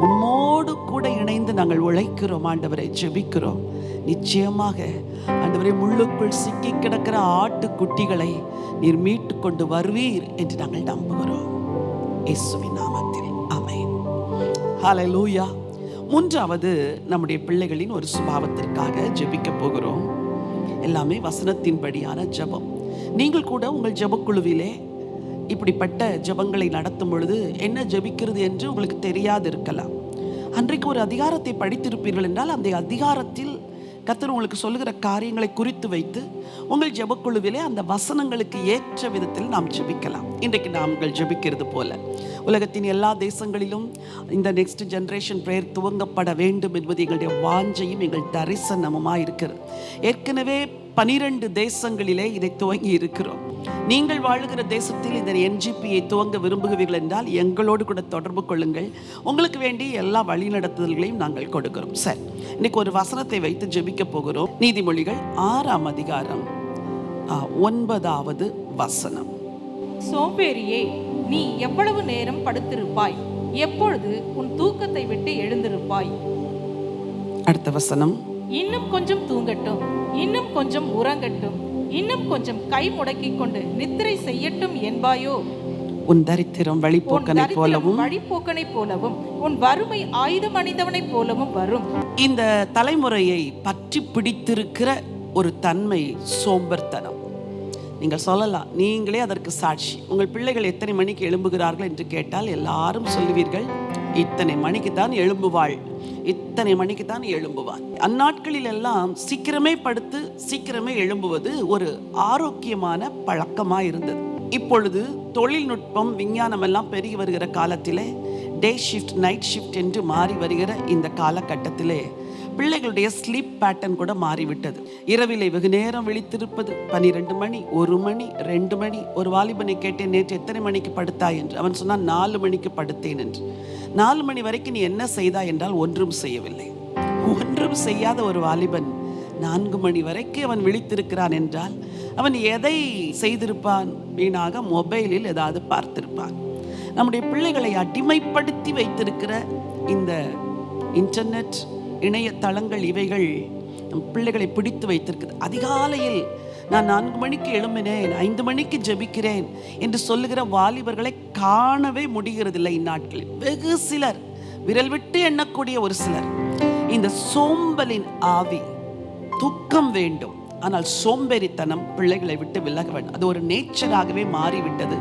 S1: உம்மோடு கூட இணைந்து நாங்கள் உழைக்கிறோம். ஆண்டவரை ஜெபிக்கிறோம். நிச்சயமாக ஆண்டவரை, முள்ளுக்குள் சிக்கி கிடக்கிற ஆட்டுக்குட்டிகளை நீர் மீட்டு கொண்டு வருவீர் என்று நாங்கள் நம்புகிறோம். இயேசுவின் நாமத்தில் ஆமென். ஹல்லேலூயா. மூன்றாவது, நம்முடைய பிள்ளைகளின் ஒரு சுபாவத்திற்காக ஜெபிக்க போகிறோம். எல்லாமே வசனத்தின்படியான ஜெபம். நீங்கள் கூட உங்கள் ஜெபக்குழுவிலே இப்படிப்பட்ட ஜெபங்களை நடத்தும் பொழுது என்ன ஜெபிக்கிறது என்று உங்களுக்கு தெரியாது இருக்கலாம். அன்றைக்கு ஒரு அதிகாரத்தை படித்திருப்பீர்கள் என்றால் அந்த அதிகாரத்தில் கர்த்தர் உங்களுக்கு சொல்லுகிற காரியங்களை குறித்து வைத்து உங்கள் ஜெபக்குழுவிலே அந்த வசனங்களுக்கு ஏற்ற விதத்தில் நாம் ஜெபிக்கலாம். இன்றைக்கு நாங்கள் ஜெபிக்கிறது போல உலகத்தின் எல்லா தேசங்களிலும் இந்த நெக்ஸ்ட் ஜெனரேஷன் பிரேயர் துவங்கப்பட வேண்டும் என்பது எங்களுடைய வாஞ்சையும் எங்கள் தரிசனமுமாக இருக்கிறது. ஏற்கனவே 12 தேசங்களிலே இதை துவங்கி இருக்கிறோம். நீங்கள் வாழுகிற தேசத்தில் இந்த NGPயை துவங்க விரும்புகிறீர்கள் என்றால் எங்களோடு கூட தொடர்பு கொள்ளுங்கள். உங்களுக்கு வேண்டிய எல்லா வழிநடத்துதல்களையும் நாங்கள் கொடுக்கிறோம். சரி, இன்னைக்கு ஒரு வசனத்தை வைத்து ஜெபிக்க போகிறோம். நீதிமொழிகள் 6ஆம் அதிகாரம் 9வது வசனம்.
S3: சோம்பேறியே, நீ எவ்வளவு நேரம் படுத்திருப்பாய்? எப்பொழுது உன் தூக்கத்தை விட்டு எழுந்திருப்பாய்?
S1: அடுத்த வசனம்.
S3: இன்னும் கொஞ்சம் தூங்கட்டும், இன்னும் கொஞ்சம் உறங்கட்டும், இன்னும் கொஞ்சம் கை முடக்கிக் கொண்டு நித்திரை செய்யட்டும் என்பாயோ?
S1: உன் தரித்திரம் வழிபோக்கனை
S3: போலவும் உன் வறுமை ஆயுதம் அணிந்தவனை போலவும் வரும்.
S1: இந்த தலைமுறையை பற்றி பிடித்திருக்கிற ஒரு தன்மை சோம்பர்த்தனம். நீங்கள் சொல்லலாம், நீங்களே அதற்கு சாட்சி. உங்கள் பிள்ளைகள் எத்தனை மணிக்கு எழும்புகிறார்கள் என்று கேட்டால் எல்லாரும் சொல்லுவீர்கள், இத்தனை மணிக்கு தான் எழும்புவாள், இத்தனை மணிக்கு தான் எழும்புவாள். அந்நாட்களில் எல்லாம் சீக்கிரமே படுத்து சீக்கிரமே எழும்புவது ஒரு ஆரோக்கியமான பழக்கமாக இருந்தது. இப்பொழுது தொழில்நுட்பம் விஞ்ஞானம் எல்லாம் பெருகி வருகிற காலத்திலே டே ஷிஃப்ட் நைட் ஷிஃப்ட் என்று மாறி வருகிற இந்த காலகட்டத்திலே பிள்ளைகளுடைய ஸ்லீப் பேட்டர்ன் கூட மாறிவிட்டது. இரவிலே வெகு நேரம் விழித்திருப்பது, 12 மணி, 1 மணி, 2 மணி. ஒரு வாலிபனை கேட்டேன், நேற்று எத்தனை மணிக்கு படுத்தாய் என்று. அவன் சொன்னான், 4 மணிக்கு படுத்தேன் என்று. 4 மணி வரைக்கும் நீ என்ன செய்தாய் என்றால் ஒன்றும் செய்யவில்லை. ஒன்றும் செய்யாத ஒரு வாலிபன் 4 மணி வரைக்கும் அவன் விழித்திருக்கிறான் என்றால் அவன் எதை செய்திருப்பான்? வீணாக மொபைலில் ஏதாவது பார்த்திருப்பான். நம்முடைய பிள்ளைகளை அடிமைப்படுத்தி வைத்திருக்கிற இந்த இன்டர்நெட், இணையதளங்கள், இவைகள் நம் பிள்ளைகளை பிடித்து வைத்திருக்குது. அதிகாலையில் நான் 4 மணிக்கு எழும்பினேன், 5 மணிக்கு ஜெபிக்கிறேன் என்று சொல்லுகிற வாலிபர்களை காணவே முடிகிறதில்லை இந்நாட்களில். வெகு சிலர், விரல் விட்டு எண்ணக்கூடிய ஒரு சிலர். இந்த சோம்பலின் ஆவி, துக்கம் வேண்டும், ஆனால் சோம்பேறித்தனம் பிள்ளைகளை விட்டு விலக வேண்டும். அது ஒரு நேச்சராகவே மாறிவிட்டது.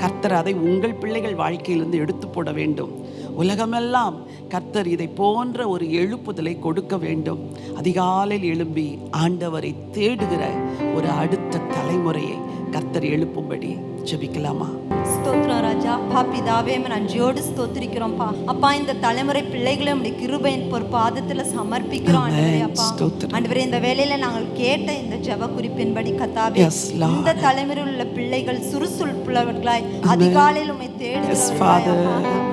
S1: கர்த்தர் அதை உங்கள் பிள்ளைகள் வாழ்க்கையிலிருந்து எடுத்து போட வேண்டும். உலகமெல்லாம் கர்த்தர் இதை போன்ற ஒரு எழுப்புதலை கொடுக்க வேண்டும். அதிகாலையில் எழும்பி ஆண்டவரை தேடுகிற ஒரு அடுத்த தலைமுறையை கர்த்தர் எழுப்பும்படி ஜெபிக்கலாமா?
S6: ஸ்தோத்திரம் ராஜா. அப்பா பிதாவே, நன்றியோடு ஸ்தோத்திரிக்கிறோம்ப்பா. அப்பா, இந்த தலைமுறை பிள்ளைகளை உடைய கிருபையின் பாதத்துல சமர்ப்பிக்கிறோம் ஆண்டவரே. அப்பா ஆண்டவரே, இந்த வேளையில நாங்கள் கேட்ட இந்த ஜெப குறிப்பின்படி கர்த்தாவே, இந்த தலைமுறையில் உள்ள பிள்ளைகள் சுறுசுறுப்புள்ளவர்களாய் அதிகாலையில் உம்மை தேடுகிறார்கள்.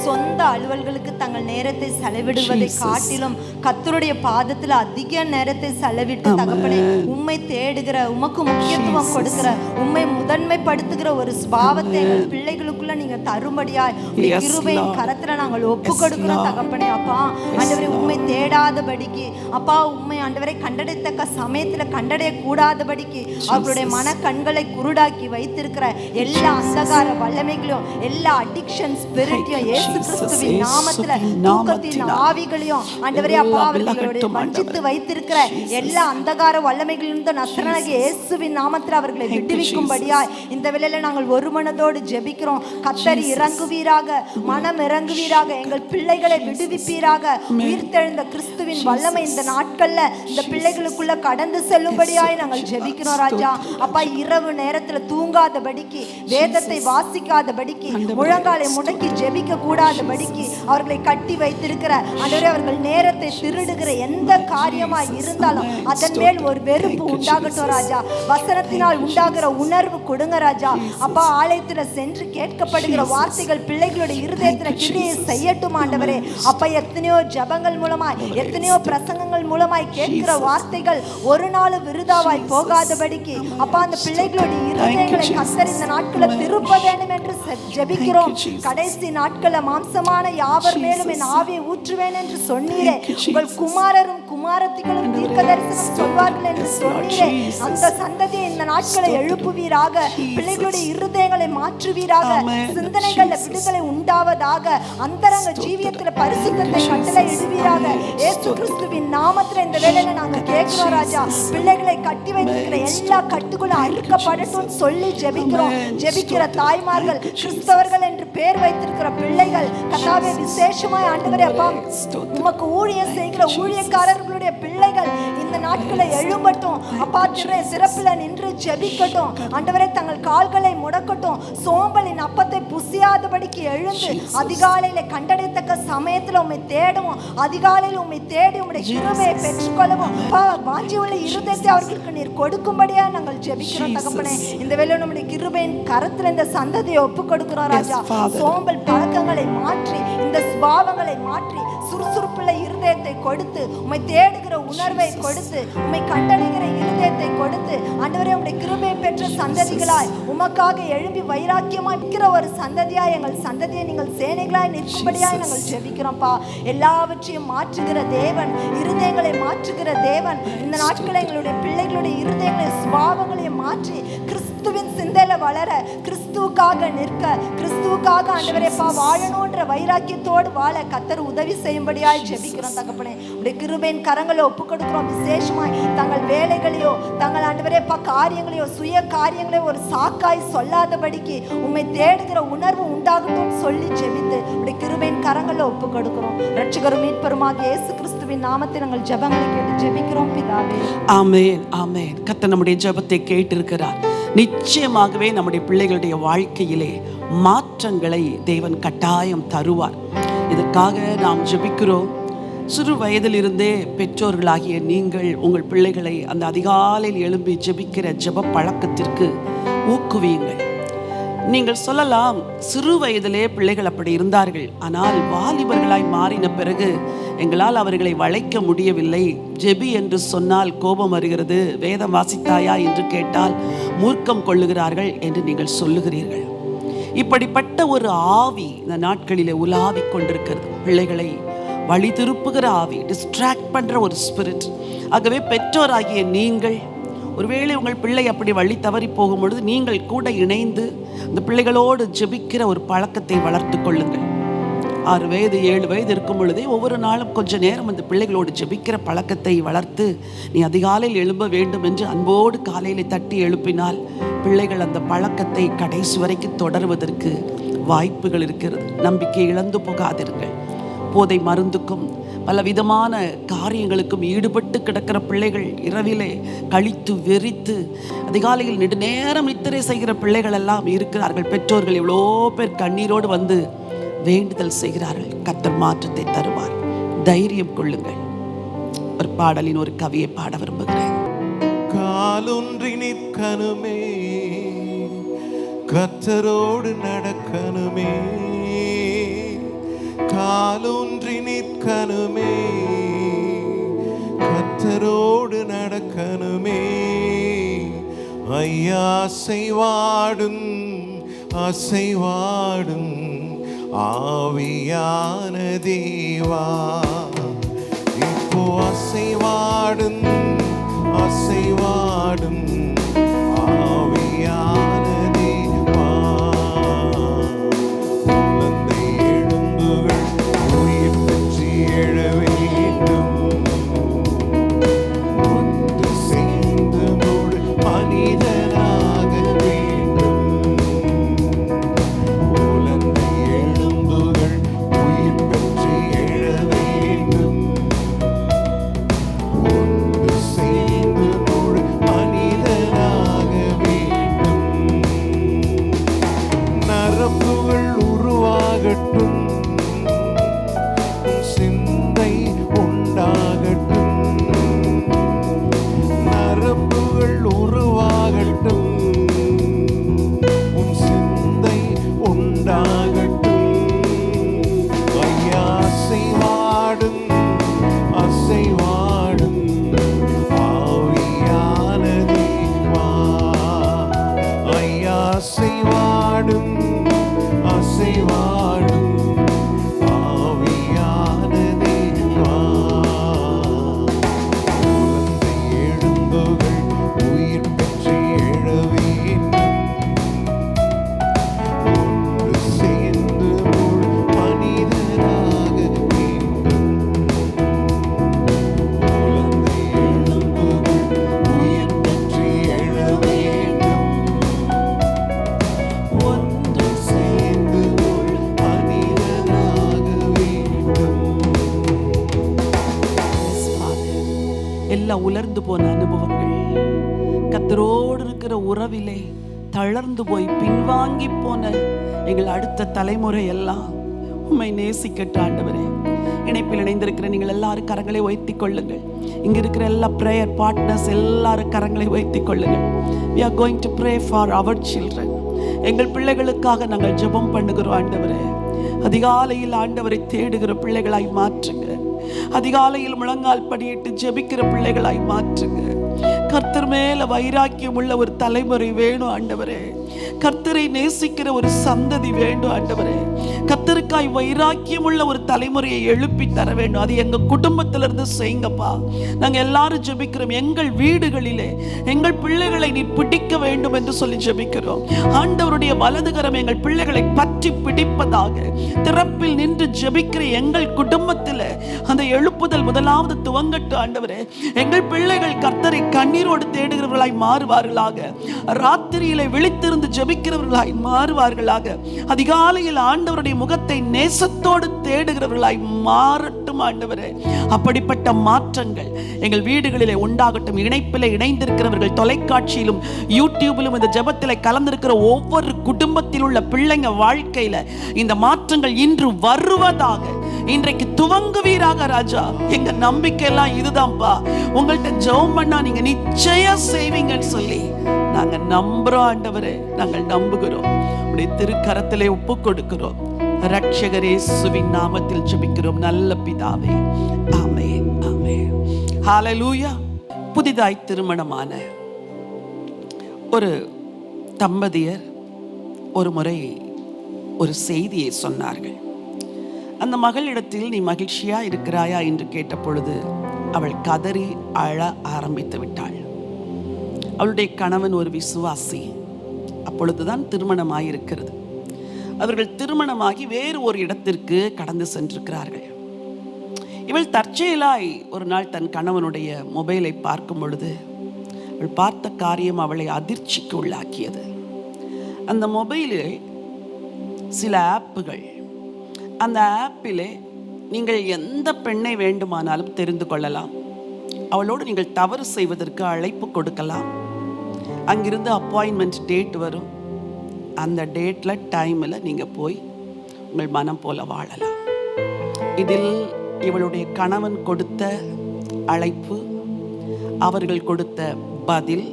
S6: சொந்த அலுவல்களுக்கு தங்கள் நேரத்தை செலவிடுவதை காட்டிலும் கர்த்தருடைய பாதத்துல அதிக நேரத்தை செலவிட்டு தகப்பனே உம்மை தேடுகிற, உமக்கு முக்கியத்துவம் கொடுக்கிற, உம்மை முதன்மைப்படுத்துகிற ஒரு சுபாவத்தை எங்கள் பிள்ளைகளுக்குள்ள நீங்க தரும்படியாய் கிருபையின் கரத்துல நாங்கள் ஒப்பு கொடுக்கிறோம் தகப்பனே. அப்பா ஆண்டவரை, உம்மை தேடாதபடிக்கு, அப்பா உம்மை ஆண்டவரை கண்டடைத்தக்க சமயத்துல கண்டடைய கூடாதபடிக்கு அவர்களுடைய மன கண்களை குருடாக்கி வைத்திருக்கிற எல்லா அந்தகார வல்லமைகளையும், எல்லா அடிக்ஷன் ஸ்பிரிட்டையும், இயேசு கிறிஸ்துவின் நாமத்துல தூக்கத்தின் ஆவிகளையும் ஆண்டவரே அப்பா அவர்களுடைய வஞ்சித்து வைத்திருக்கிற எல்லா அந்தகார வல்லமைகளிலிருந்து நசரேயனாகிய இயேசுவின் நாமத்துல அவர்களை விடுவிக்கும்படியாய் இந்த வேளையில நாங்கள் ஒரு மனதோடு ஜெபிக்கிறோம். கர்த்தர் இறங்குவீராக, மனம் இறங்குவீராக, எங்கள் பிள்ளைகளை விடுவிப்பீராக. உயிர்த்தெழுந்த கிறிஸ்துவின் வல்லமை இந்த நாட்கள்ல இந்த பிள்ளைகளுக்குள்ள கடந்து செல்லும்படியாய் நாங்கள் ஜெபிக்கிறோம் ராஜா. அப்பா, இரவு நேரத்துல தூங்காதபடிக்கு, வேதத்தை வாசிக்காதபடிக்கு, முழங்காலை முடக்கி ஜெபிக்க கூடாதபடிக்கு அவர்களை கட்டி வைத்திருக்கிற ஆண்டவரே, அவர்கள் நேரத்தை திருடுகிற எந்த காரியமாய் இருந்தாலும் அதன் மேல் ஒரு வெறுப்பு உண்டாகட்டும் ராஜா. வசனத்தினால் உண்டாகிற உணர்வு கொடுங்க ராஜா. அப்பா, ஆலயத்துல சென்று கேட்கப்படுகிற வார்த்தைகள் பிள்ளைகளுடைய இருதயத்துல கிரியை செய்யட்டும் ஆண்டவரே. அப்பா, எத்தனையோ ஜபங்கள் மூலமாய், எத்தனையோ பிரசங்கங்கள் மூலமாய் கேட்கிற வார்த்தைகள் ஒரு நாள் விருதாவாய் போகாதபடிக்கு அப்பா அந்த பிள்ளைகளுடைய இருதயங்களை கர்த்தர் இந்த நாட்களை திருப்ப வேண்டும் என்று ஜெபிக்கிறோம். கடைசி நாட்கள மாம்சமான யாவர் மேலும் என் ஆவியை ஊற்றுவேன் என்று சொன்னீரே. உங்கள் குமாரரும் குமாரத்திகளும் தீர்க்கதரிசனம் சொல்வார்கள் என்று சொன்னீரே. அந்த சந்ததியை இந்த நாட்களை எழுப்புவீராக. பிள்ளைகளுடைய இருதயங்களை மாற்றுவீராக. சிந்தனைகள்ல விடுதலை உண்டாவதாக. அந்தரங்க ஜீவியத்துல பரிசுத்தத்தை கட்டளை இடுவீராக. இயேசு கிறிஸ்துவின் நாமத்துல இந்த வேளையில நாங்க கேட்கிறோம் ராஜா. பிள்ளைகளை கட்டி வைத்திருக்கிற எல்லா கட்டுகளும் அறுக்கப்படட்டும் சொல்லி ஜெபிக்கிறோம். ஜெபிக்கிற தாய்மார்கள், கிறிஸ்தவர்கள் என்று பேர் வைத்திருக்கிற பிள்ளைகள்
S4: கர்த்தாவே விசேஷமாய் ஆண்டவரே அப்பா உமக்கு ஊழியம் செய்கிற ஊழியக்காரர்களுடைய பிள்ளைகள் இந்த நாட்களை எழும்பட்டும் அப்பா. சிறப்புல நின்று ஜெபிக்கட்டும் ஆண்டவரே. தங்கள் கால்களை முடக்கட்டும். சோம்பலின் அப்பத்தை புசியாதபடிக்கு எழுந்து அதிகாலையில கண்டடையத்தக்க சமயத்துல உம்மை தேடுவோம். அதிகாலையில் உம்மை தேடி உம்முடைய கிருபையை பெற்றுக்கொள்ளவும் வாஞ்சி உள்ள இருதயத்தை அவர்களுக்கு நீர் கொடுக்கும்படியா நாங்கள் ஜெபிக்கிறோம் தகப்பனே. இந்த வேளையில நம்முடைய கிருபையின் கரத்துல இந்த சந்ததியை ஒப்பு கொடுக்கிறோம் ராஜா. சோம்பல் பழக்கங்களை மாற்றி, இந்த சுபாவங்களை மாற்றி, சுறுசுறுப்புள்ள இருதயத்தை கொடுத்து, உம்மை தேடுகிற உணர்வை கொடுத்து, உம்மை கண்டடைகிற இருதயத்தை கொடுத்து ஆண்டவரே உம்முடைய கிருபை பெற்ற சந்ததிகளாய் உமக்காக எழும்பி வைராக்கியமாய் நிற்கிற ஒரு சந்ததியாய் எங்கள் சந்ததியை நீங்கள் சேனைகளாய் நிற்கும்படியாய் நாங்கள் ஜெபிக்கிறோம்ப்பா. எல்லாவற்றையும் மாற்றுகிற தேவன், இருதயங்களை மாற்றுகிற தேவன், இந்த நாட்களை எங்களுடைய பிள்ளைகளுடைய இருதயங்களை சுபாவங்களையும் மாற்றி கிறிஸ்துவின் சிந்தையில வளர, கிறிஸ்துவுக்காக நிற்க, கிறிஸ்துவுக்காக ஆண்டவரேப்பா வாழணுன்ற வைராக்கியத்தோடு வாழ கர்த்தர் உதவி செய்யும்படியாய் ஜெபிக்கிறோம் தகப்பனே. உடைய கிருபையின் கரங்களை ஒப்பு கொடுக்கிறோம். விசேஷமாய் தங்கள் வேலைகளையோ தங்கள் ஆண்டவரேப்பா காரியங்களையோ சுய காரியங்களையோ ஒரு சாக்காய் சொல்லாதபடிக்கு உம்மை தேடுகிற உணர்வு உண்டாகட்டும் சொல்லி ஜெபித்து உடைய கிருபையின் கரங்களை ஒப்பு கொடுக்கிறோம். ரட்சகரும் மீட்பருமாக இயேசு கிறிஸ்துவின் நாமத்தில் நாங்கள் ஜெபங்களை கேட்டு ஜெபிக்கிறோம் பிதாவே.
S1: ஆமென், ஆமென். கர்த்தர் நம்முடைய ஜெபத்தை கேட்டிருக்கிறார். நிச்சயமாகவே நம்முடைய பிள்ளைகளுடைய வாழ்க்கையிலே மாற்றங்களை தேவன் கட்டாயம் தருவார். இதற்காக நாம் ஜெபிக்கிறோம். சிறு வயதிலிருந்தே பெற்றோர்களாகிய நீங்கள் உங்கள் பிள்ளைகளை அந்த அதிகாலையில் எழும்பி ஜெபிக்கிற ஜெப பழக்கத்திற்கு ஊக்குவியுங்கள். நீங்கள் சொல்லலாம், சிறு வயதிலே பிள்ளைகள் அப்படி இருந்தார்கள், ஆனால் வாலிபர்களாய் மாறின பிறகு எங்களால் அவர்களை வளைக்க முடியவில்லை. ஜெபி என்று சொன்னால் கோபம் வருகிறது, வேதம் வாசித்தாயா என்று கேட்டால் மூர்க்கம் கொள்ளுகிறார்கள் என்று நீங்கள் சொல்லுகிறீர்கள். இப்படிப்பட்ட ஒரு ஆவி இந்த நாட்களிலே உலாவிக் கொண்டிருக்கிறது. பிள்ளைகளை வழி திருப்புகிற ஆவி, டிஸ்ட்ராக்ட் பண்ற ஒரு ஸ்பிரிட். ஆகவே பெற்றோராகிய நீங்கள் ஒருவேளை உங்கள் பிள்ளை அப்படி வழி தவறி போகும் பொழுது நீங்கள் கூட இணைந்து அந்த பிள்ளைகளோடு ஜெபிக்கிற ஒரு பழக்கத்தை வளர்த்து கொள்ளுங்கள். 6 வயது 7 வயது இருக்கும் பொழுதே ஒவ்வொரு நாளும் கொஞ்ச நேரம் அந்த பிள்ளைகளோடு ஜெபிக்கிற பழக்கத்தை வளர்த்து நீ அதிகாலையில் எழும்ப வேண்டும் என்று அன்போடு காலையில் தட்டி எழுப்பினால் பிள்ளைகள் அந்த பழக்கத்தை கடைசி வரைக்கும் தொடர்வதற்கு வாய்ப்புகள் இருக்கிறது. நம்பிக்கை இழந்து போகாதிருங்கள். போதை மருந்துக்கும் பலவிதமான காரியங்களுக்கும் ஈடுபட்டு கிடக்கிற பிள்ளைகள், இரவிலே கழித்து வெறித்து அதிகாலையில் நெடுநேரம் நித்திரை செய்கிற பிள்ளைகள் எல்லாம் இருக்கிறார்கள். பெற்றோர்கள் எவ்வளோ பேர் கண்ணீரோடு வந்து வேண்டுதல் செய்கிறார்கள். கர்த்தர் மாற்றத்தை தருவார். தைரியம் கொள்ளுங்கள். ஒரு பாடலின் ஒரு கவியை பாட விரும்புகிறேன்.
S2: காலொன்றி நிற்கணுமே, கர்த்தரோடு நடக்கணுமே, காலொன்றி நிற்கணுமே, கர்த்தரோடு நடக்கணுமே. ஐயா அசைவாடும் அசைவாடும் ஆவியான தேவா, இப்போ அசைவாடும் அசைவாடும் ஆவியான தேவா. குழந்தை எலும்புகள் உயிர் பெற்று எழ வேண்டும், ஒன்று சேர்ந்து முழு மனிதனாக வேண்டும். குழந்தை எலும்புகள் உயிர் பெற்று எழ வேண்டும், ஒன்று சேர்ந்து முழு மனிதனாக வேண்டும். நரம்புகள் உருவாகட்டும், சிந்தை உண்டாகட்டும். நரம்புகள் உருவாகட்டும், உன் சிந்தை உண்டாகட்டும். ஐயா அசைவாடும் அசைவாடும் ஆவியான தேவா. ஐயா அசைவாடும் அசைவாடும்
S1: வாழ்க்கையில உலர்ந்து போன அனுபவங்கள், கர்த்தரோடு இருக்கிற உறவிலே தளர்ந்து போய் பின்வாங்கி போன எங்கள் அடுத்த தலைமுறை எல்லாம் உம்மை நேசிக்கட்டும் ஆண்டவரே. இணைப்பில் இணைந்திருக்கிற நீங்கள் எல்லாரும் கரங்களை உயர்த்தி கொள்ளுங்கள். இங்க இருக்கிற எல்லா பிரேயர் பார்ட்னர்ஸ் எல்லாரும் கரங்களை உயர்த்தி கொள்ளுங்கள். We are going to pray for our children. எங்கள் பிள்ளைகளுக்காக நாங்கள் ஜெபம் பண்ணுகிறோம் ஆண்டவரே. அதிகாலையில் ஆண்டவரை தேடுகிற பிள்ளைகளாய் மாற்றுங்க. அதிகாலையில் முழங்கால் படியிட்டு ஜெபிக்கிற பிள்ளைகளாய் மாற்றுங்க. கர்த்தர் மேல வைராக்கியம் உள்ள ஒரு தலைமுறை வேணும் ஆண்டவரே. கர்த்தரை நேசிக்கிற ஒரு சந்ததி வேண்டும் ஆண்டவரே. கர்த்தருக்காய் வைராக்கியம் உள்ள ஒரு தலைமுறையை எழுப்பி தர வேண்டும். அது எங்க குடும்பத்திலிருந்து செய்யுங்கப்பா. நாங்க எல்லாரும் ஜெபிக்கிறோம். எங்கள் வீடுகளிலே எங்கள் பிள்ளைகளை நீ பிடிக்க வேண்டும் என்று சொல்லி ஜெபிக்கிறோம். ஆண்டவருடைய வலதுகரம் எங்கள் பிள்ளைகளை பற்றி பிடிப்பதாக. திறப்பில் நின்று ஜெபிக்கிற எங்கள் குடும்பத்தில் அந்த எழுப்புதல் முதலாவது துவங்கட்டு ஆண்டவரே. எங்கள் பிள்ளைகள் கர்த்தரை கண்ணீரோடு தேடுகிறவர்களாய் மாறுவார்களாக. ராத்திரியிலே விழித்திருந்து ஜெபிக்கிறவர்களாய் மாறுவார்களாக. அதிகாலையில் ஆண்டவருடைய முகத்தை நேசத்தோடு தேடுகிறவர்களாய் மாறட்டும் ஆண்டவரே. அப்படிப்பட்ட மாற்றங்கள் எங்கள் வீடுகளிலே உண்டாகட்டும். இணைப்பிலே இணைந்திருக்கிறவர்கள், தொலைக்காட்சியிலும் யூடியூபிலும் இந்த ஜெபத்திலே கலந்திருக்கிற ஒவ்வொரு குடும்பத்தில் உள்ள பிள்ளைங்க வாழ்க்கையில இந்த மாற்றங்கள் இன்று வருவதாக. இன்றைக்கு துவங்குவீராக ராஜா. எங்க நம்பிக்கை எல்லாம் இதுதான்ப்பா. உங்கள்கிட்ட ஜெபம் பண்ணா நீங்க நிச்சயம் செய்வீங்கன்னு சொல்லி நாங்க நம்புறோம் ஆண்டவரே. நாங்கள் நம்புகிறோம். உடைய திருக்கரத்திலே ஒப்பு கொடுக்கிறோம். ரட்சகர் இயேசுவின் நாமத்தில் ஜெபிக்கிறோம் நல்ல பிதாவே. ஆமென், ஆமென். ஹல்லேலூயா. புதிதாய் திருமணமான ஒரு தம்பதியர் ஒரு முறை ஒரு செய்தியை சொன்னார்கள். அந்த மகளிடத்தில் நீ மகிழ்ச்சியா இருக்கிறாயா என்று கேட்ட பொழுது அவள் கதறி அழ ஆரம்பித்து விட்டாள். அவளுடைய கணவன் ஒரு விசுவாசி. அப்பொழுதுதான் திருமணமாயிருக்கிறது. அவர்கள் திருமணமாகி வேறு ஒரு இடத்திற்கு கடந்து சென்றிருக்கிறார்கள். இவள் தற்செயலாய் ஒரு நாள் தன் கணவனுடைய மொபைலை பார்க்கும் பொழுது அவள் பார்த்த காரியம் அவளை அதிர்ச்சிக்கு உள்ளாக்கியது. அந்த மொபைலில் சில ஆப்புகள், அந்த ஆப்பிலே நீங்கள் எந்த பெண்ணை வேண்டுமானாலும் தெரிந்து கொள்ளலாம். அவளோடு நீங்கள் தவறு செய்வதற்கு அழைப்பு கொடுக்கலாம். அங்கிருந்து அப்பாயின்மெண்ட் டேட் வரும். அந்த டேட்டில் டைமில் நீங்கள் போய் உங்கள் மனம் போல வாழலாம். இதில் இவளுடைய கணவன் கொடுத்த அழைப்பு, அவர்கள் கொடுத்த பதில்,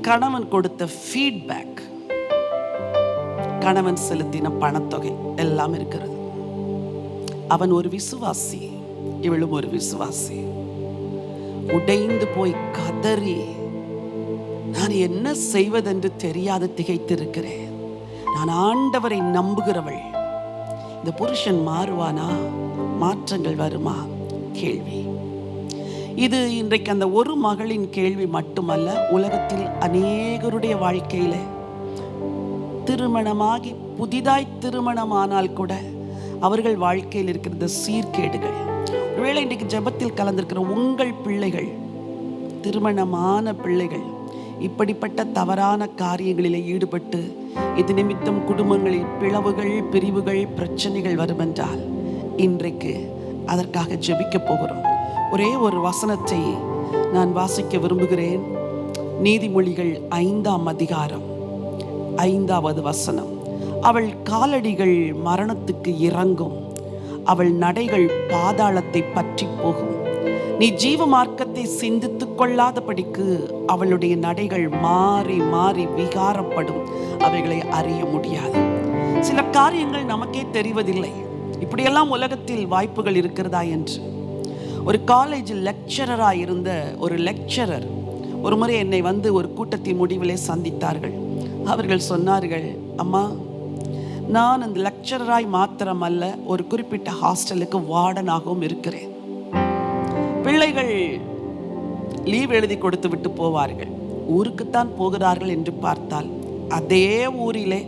S1: கணவன் கொடுத்த ஃபீட்பேக், கணவன் செலுத்தின பணத்தொகை எல்லாம் இருக்கிறது. அவன் ஒரு விசுவாசி, இவளும் ஒரு விசுவாசி. உடைந்து போய் கதறி, நான் என்ன செய்வதென்று தெரியாது திகைத்திருக்கிறேன். நான் ஆண்டவரை நம்புகிறவள். இந்த புருஷன் மாறுவானா? மாற்றங்கள் வருமா? கேள்வி. இது இன்றைக்கு அந்த ஒரு மகளின் கேள்வி மட்டுமல்ல, உலகத்தில் அநேகருடைய வாழ்க்கையில திருமணமாகி புதிதாய் திருமணமானால் கூட அவர்கள் வாழ்க்கையில் இருக்கிற சீர்கேடுகள். ஒருவேளை இன்றைக்கு ஜெபத்தில் கலந்திருக்கிற உங்கள் பிள்ளைகள், திருமணமான பிள்ளைகள் இப்படிப்பட்ட தவறான காரியங்களில் ஈடுபட்டு இது நிமித்தம் குடும்பங்களில் பிளவுகள், பிரிவுகள், பிரச்சனைகள் வரும் என்றால் இன்றைக்கு அதற்காக ஜெபிக்க போகிறோம். ஒரே ஒரு வசனத்தை நான் வாசிக்க விரும்புகிறேன். நீதிமொழிகள் 5ஆம் அதிகாரம் 5வது வசனம். அவள் காலடிகள் மரணத்துக்கு இறங்கும், அவள் நடைகள் பாதாளத்தை பற்றி போகும். நீ ஜீவ மார்க்கத்தை சிந்தித்துக் கொள்ளாதபடிக்கு அவளுடைய நடைகள் மாறி மாறி விகாரப்படும், அவைகளை அறிய முடியாது. சில காரியங்கள் நமக்கே தெரிவதில்லை. இப்படியெல்லாம் உலகத்தில் வாய்ப்புகள் இருக்கிறதா என்று. ஒரு காலேஜில் லெக்சரராக இருந்த ஒரு லெக்சரர் ஒரு முறை என்னை வந்து ஒரு கூட்டத்தின் முடிவிலே சந்தித்தார்கள். அவர்கள் சொன்னார்கள், அம்மா, நான் அந்த லெக்சரராய் மாத்திரமல்ல, ஒரு குறிப்பிட்ட ஹாஸ்டலுக்கு வார்டனாகவும் இருக்கிறேன். பிள்ளைகள் லீவ் எழுதி கொடுத்து விட்டு போவார்கள். ஊருக்குத்தான் போகிறார்கள் என்று பார்த்தால் அதே ஊரிலே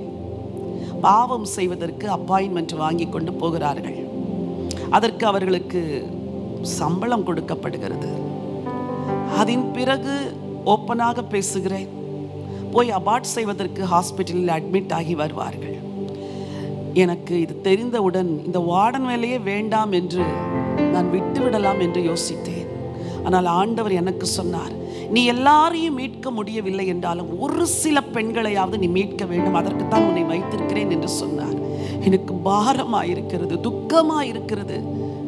S1: பாவம் செய்வதற்கு அப்பாயின்மெண்ட் வாங்கி கொண்டு போகிறார்கள். அதற்கு அவர்களுக்கு சம்பளம் கொடுக்கப்படுகிறது. அதன் பிறகு ஓப்பனாக பேசுகிறேன், போய் அபார்ட் செய்வதற்கு ஹாஸ்பிட்டலில் அட்மிட் ஆகி வருவார்கள். எனக்கு இது தெரிந்தவுடன் இந்த வார்டன் வேலையே வேண்டாம் என்று நான் விட்டுவிடலாம் என்று யோசித்தேன். ஆனால் ஆண்டவர் எனக்கு சொன்னார், நீ எல்லாரையும் மீட்க முடியவில்லை என்றாலும் ஒரு சில பெண்களையாவது நீ மீட்க வேண்டும், அதற்குத்தான் உன்னை வைத்திருக்கிறேன் என்று சொன்னார். எனக்கு பாரமாயிருக்கிறது, துக்கமாயிருக்கிறது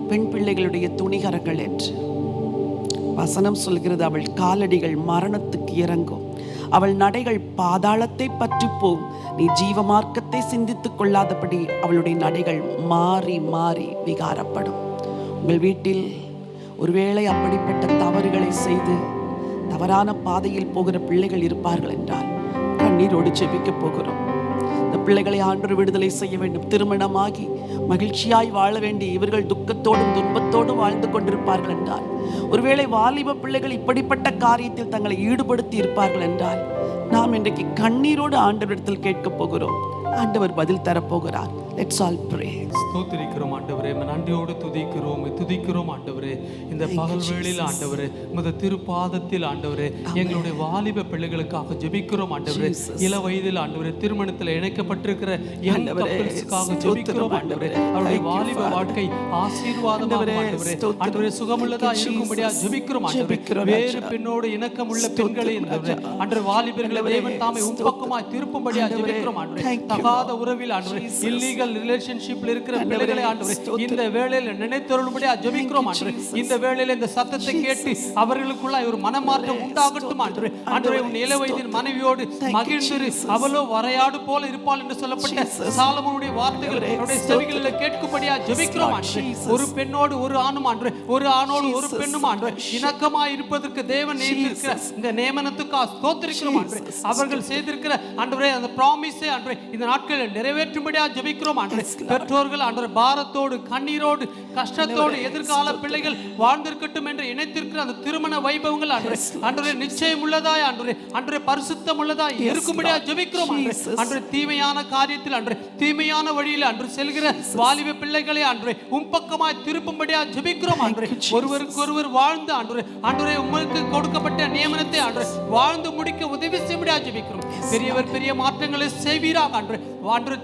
S1: பெண் பிள்ளைகளுடைய துணிகரங்கள் என்று. வசனம் சொல்கிறது, அவள் காலடிகள் மரணத்துக்கு இறங்கும், அவள் நடைகள் பாதாளத்தை பற்றி போகும், நீ ஜீவ மார்க்கத்தை சிந்தித்துக் கொள்ளாதபடி அவளுடைய நடைகள் மாறி மாறி விகாரப்படும். உங்கள் வீட்டில் ஒருவேளை அப்படிப்பட்ட தவறுகளை செய்து தவறான பாதையில் போகிற பிள்ளைகள் இருப்பார்கள் என்றால் கண்ணீரோடு ஜெபிக்க போகிறோம். இந்த பிள்ளைகளை ஆண்டவர் விடுதலை செய்ய வேண்டும். திருமணமாகி மகிழ்ச்சியாய் வாழ வேண்டிய இவர்கள் துக்கத்தோடும் துன்பத்தோடும் வாழ்ந்து கொண்டிருப்பார்கள் என்றால், ஒருவேளை வாலிப பிள்ளைகள் இப்படிப்பட்ட காரியத்தில் தங்களை ஈடுபடுத்தி இருப்பார்கள் என்றால், நாம் இன்றைக்கு கண்ணீரோடு ஆண்டவரிடத்தில் கேட்க போகிறோம். ஆண்டவர் பதில் தரப்போகிறார். Let's all pray.
S7: ஸ்தோத்திரிக்கிறோம் ஆண்டவரே, நன்றியோடு துதிக்கிறோம் ஆண்டவரே. இந்த பகல் வேளையில் ஆண்டவரே, உமது திருப்பாதத்தில் ஆண்டவரே, எங்களுடைய வாலிப பிள்ளைகளுக்காக ஜெபிக்கிறோம் ஆண்டவரே. இள வயதில் ஆண்டவரே திருமணத்தில் இணைக்கப்பட்டிருக்கிற கப்பல்ஸ்க்காக ஜெபிக்கிறோம் ஆண்டவரே. அவருடைய வாலிப வாழ்க்கை ஆசீர்வாதமாக ஆண்டவரே, ஆண்டவரே சுகமுள்ளதா இருக்கும்படியா ஜெபிக்கிறோம் ஆண்டவரே. வேறு பெண்ணோடு இணக்கமுள்ள பெண்களை ஆண்டவரே, வாலிபர்களை தேவன் தாமே உம்பக்கமாய் திருப்பும்படியா ஜெபிக்கிறோம் ஆண்டவரே. தகாத உறவில் ஆண்டவரே, இல்லீகல் ரிலேஷன்ஷிப்ல இருக்கிற பிள்ளைகளை ஆண்டவரே இந்த வேளையில நினைத்தருளும்படியா ஜெபிக்கிறோம் ஆண்டவரே. இந்த வேளையில இந்த சத்தத்தை கேட்டு அவர்களுக்குள்ள ஒரு மனமாற்றம் உண்டாகட்டும் ஆண்டவரே. ஆண்டவரே, உன் இள வயதின் மனைவியோடு மகிழ்ந்து அவளோ வரையாடு போல இருப்பாள் என்று சொல்லப்பட்ட சாலமோனுடைய வார்த்தைகள் அவருடைய செவிகளில் கேட்கும்படியா ஜெபிக்கிறோம் ஆண்டவரே. ஒரு பெண்ணோடு ஒரு ஆணும் ஆண்டவரே, ஒரு ஆணோடு ஒரு பெண்ணும் ஆண்டவரே இணக்கமாய் இருப்பதற்கு தேவன் நியமித்திருக்கிற இந்த நியமனத்துக்காக ஸ்தோத்திரிக்கிறோம் ஆண்டவரே. அவர்கள் செய்திருக்கிற ஆண்டவரே அந்த ப்ராமிஸை ஆண்டவரே இந்த நாட்களில் நிறைவேற்றும்படியா ஜெபிக்கிறோம் ஆண்டவரே. பெற்றோர்கள் ஆண்டவரே பாரத்தோடு கண்ணீரோடு கஷ்டத்தோடு எதிர்கால பிள்ளைகள் வாழ்ந்திருக்கட்டும் என்று இணைத்திருக்கிற அந்த திருமண வைபவங்கள் ஆண்டவரே நிச்சயம் உள்ளதாய் ஆண்டவரே பரிசுத்தம் உள்ளதாய் இருக்கும்படியா ஜெபிக்கிறோம் ஆண்டவரே. தீமையான காரியத்தில் ஆண்டவரே, தீமையான வழியில் ஆண்டவரே செல்கிற வாலிப பிள்ளைகளை ஆண்டவரே உம்பக்கமாய் திருப்பும்படியா ஜெபிக்கிறோம் ஆண்டவரே. ஒருவருக்கு ஒருவர் வாழ்ந்து ஆண்டவரே உங்களுக்கு கொடுக்கப்பட்ட நியமனத்தை ஆண்டவரே வாழ்ந்து முடிக்க உதவி செய்யும்படியா ஜெபிக்கிறோம். பெரியவர் பெரிய மாற்றங்களை செய்வீராக ஆண்டவரே.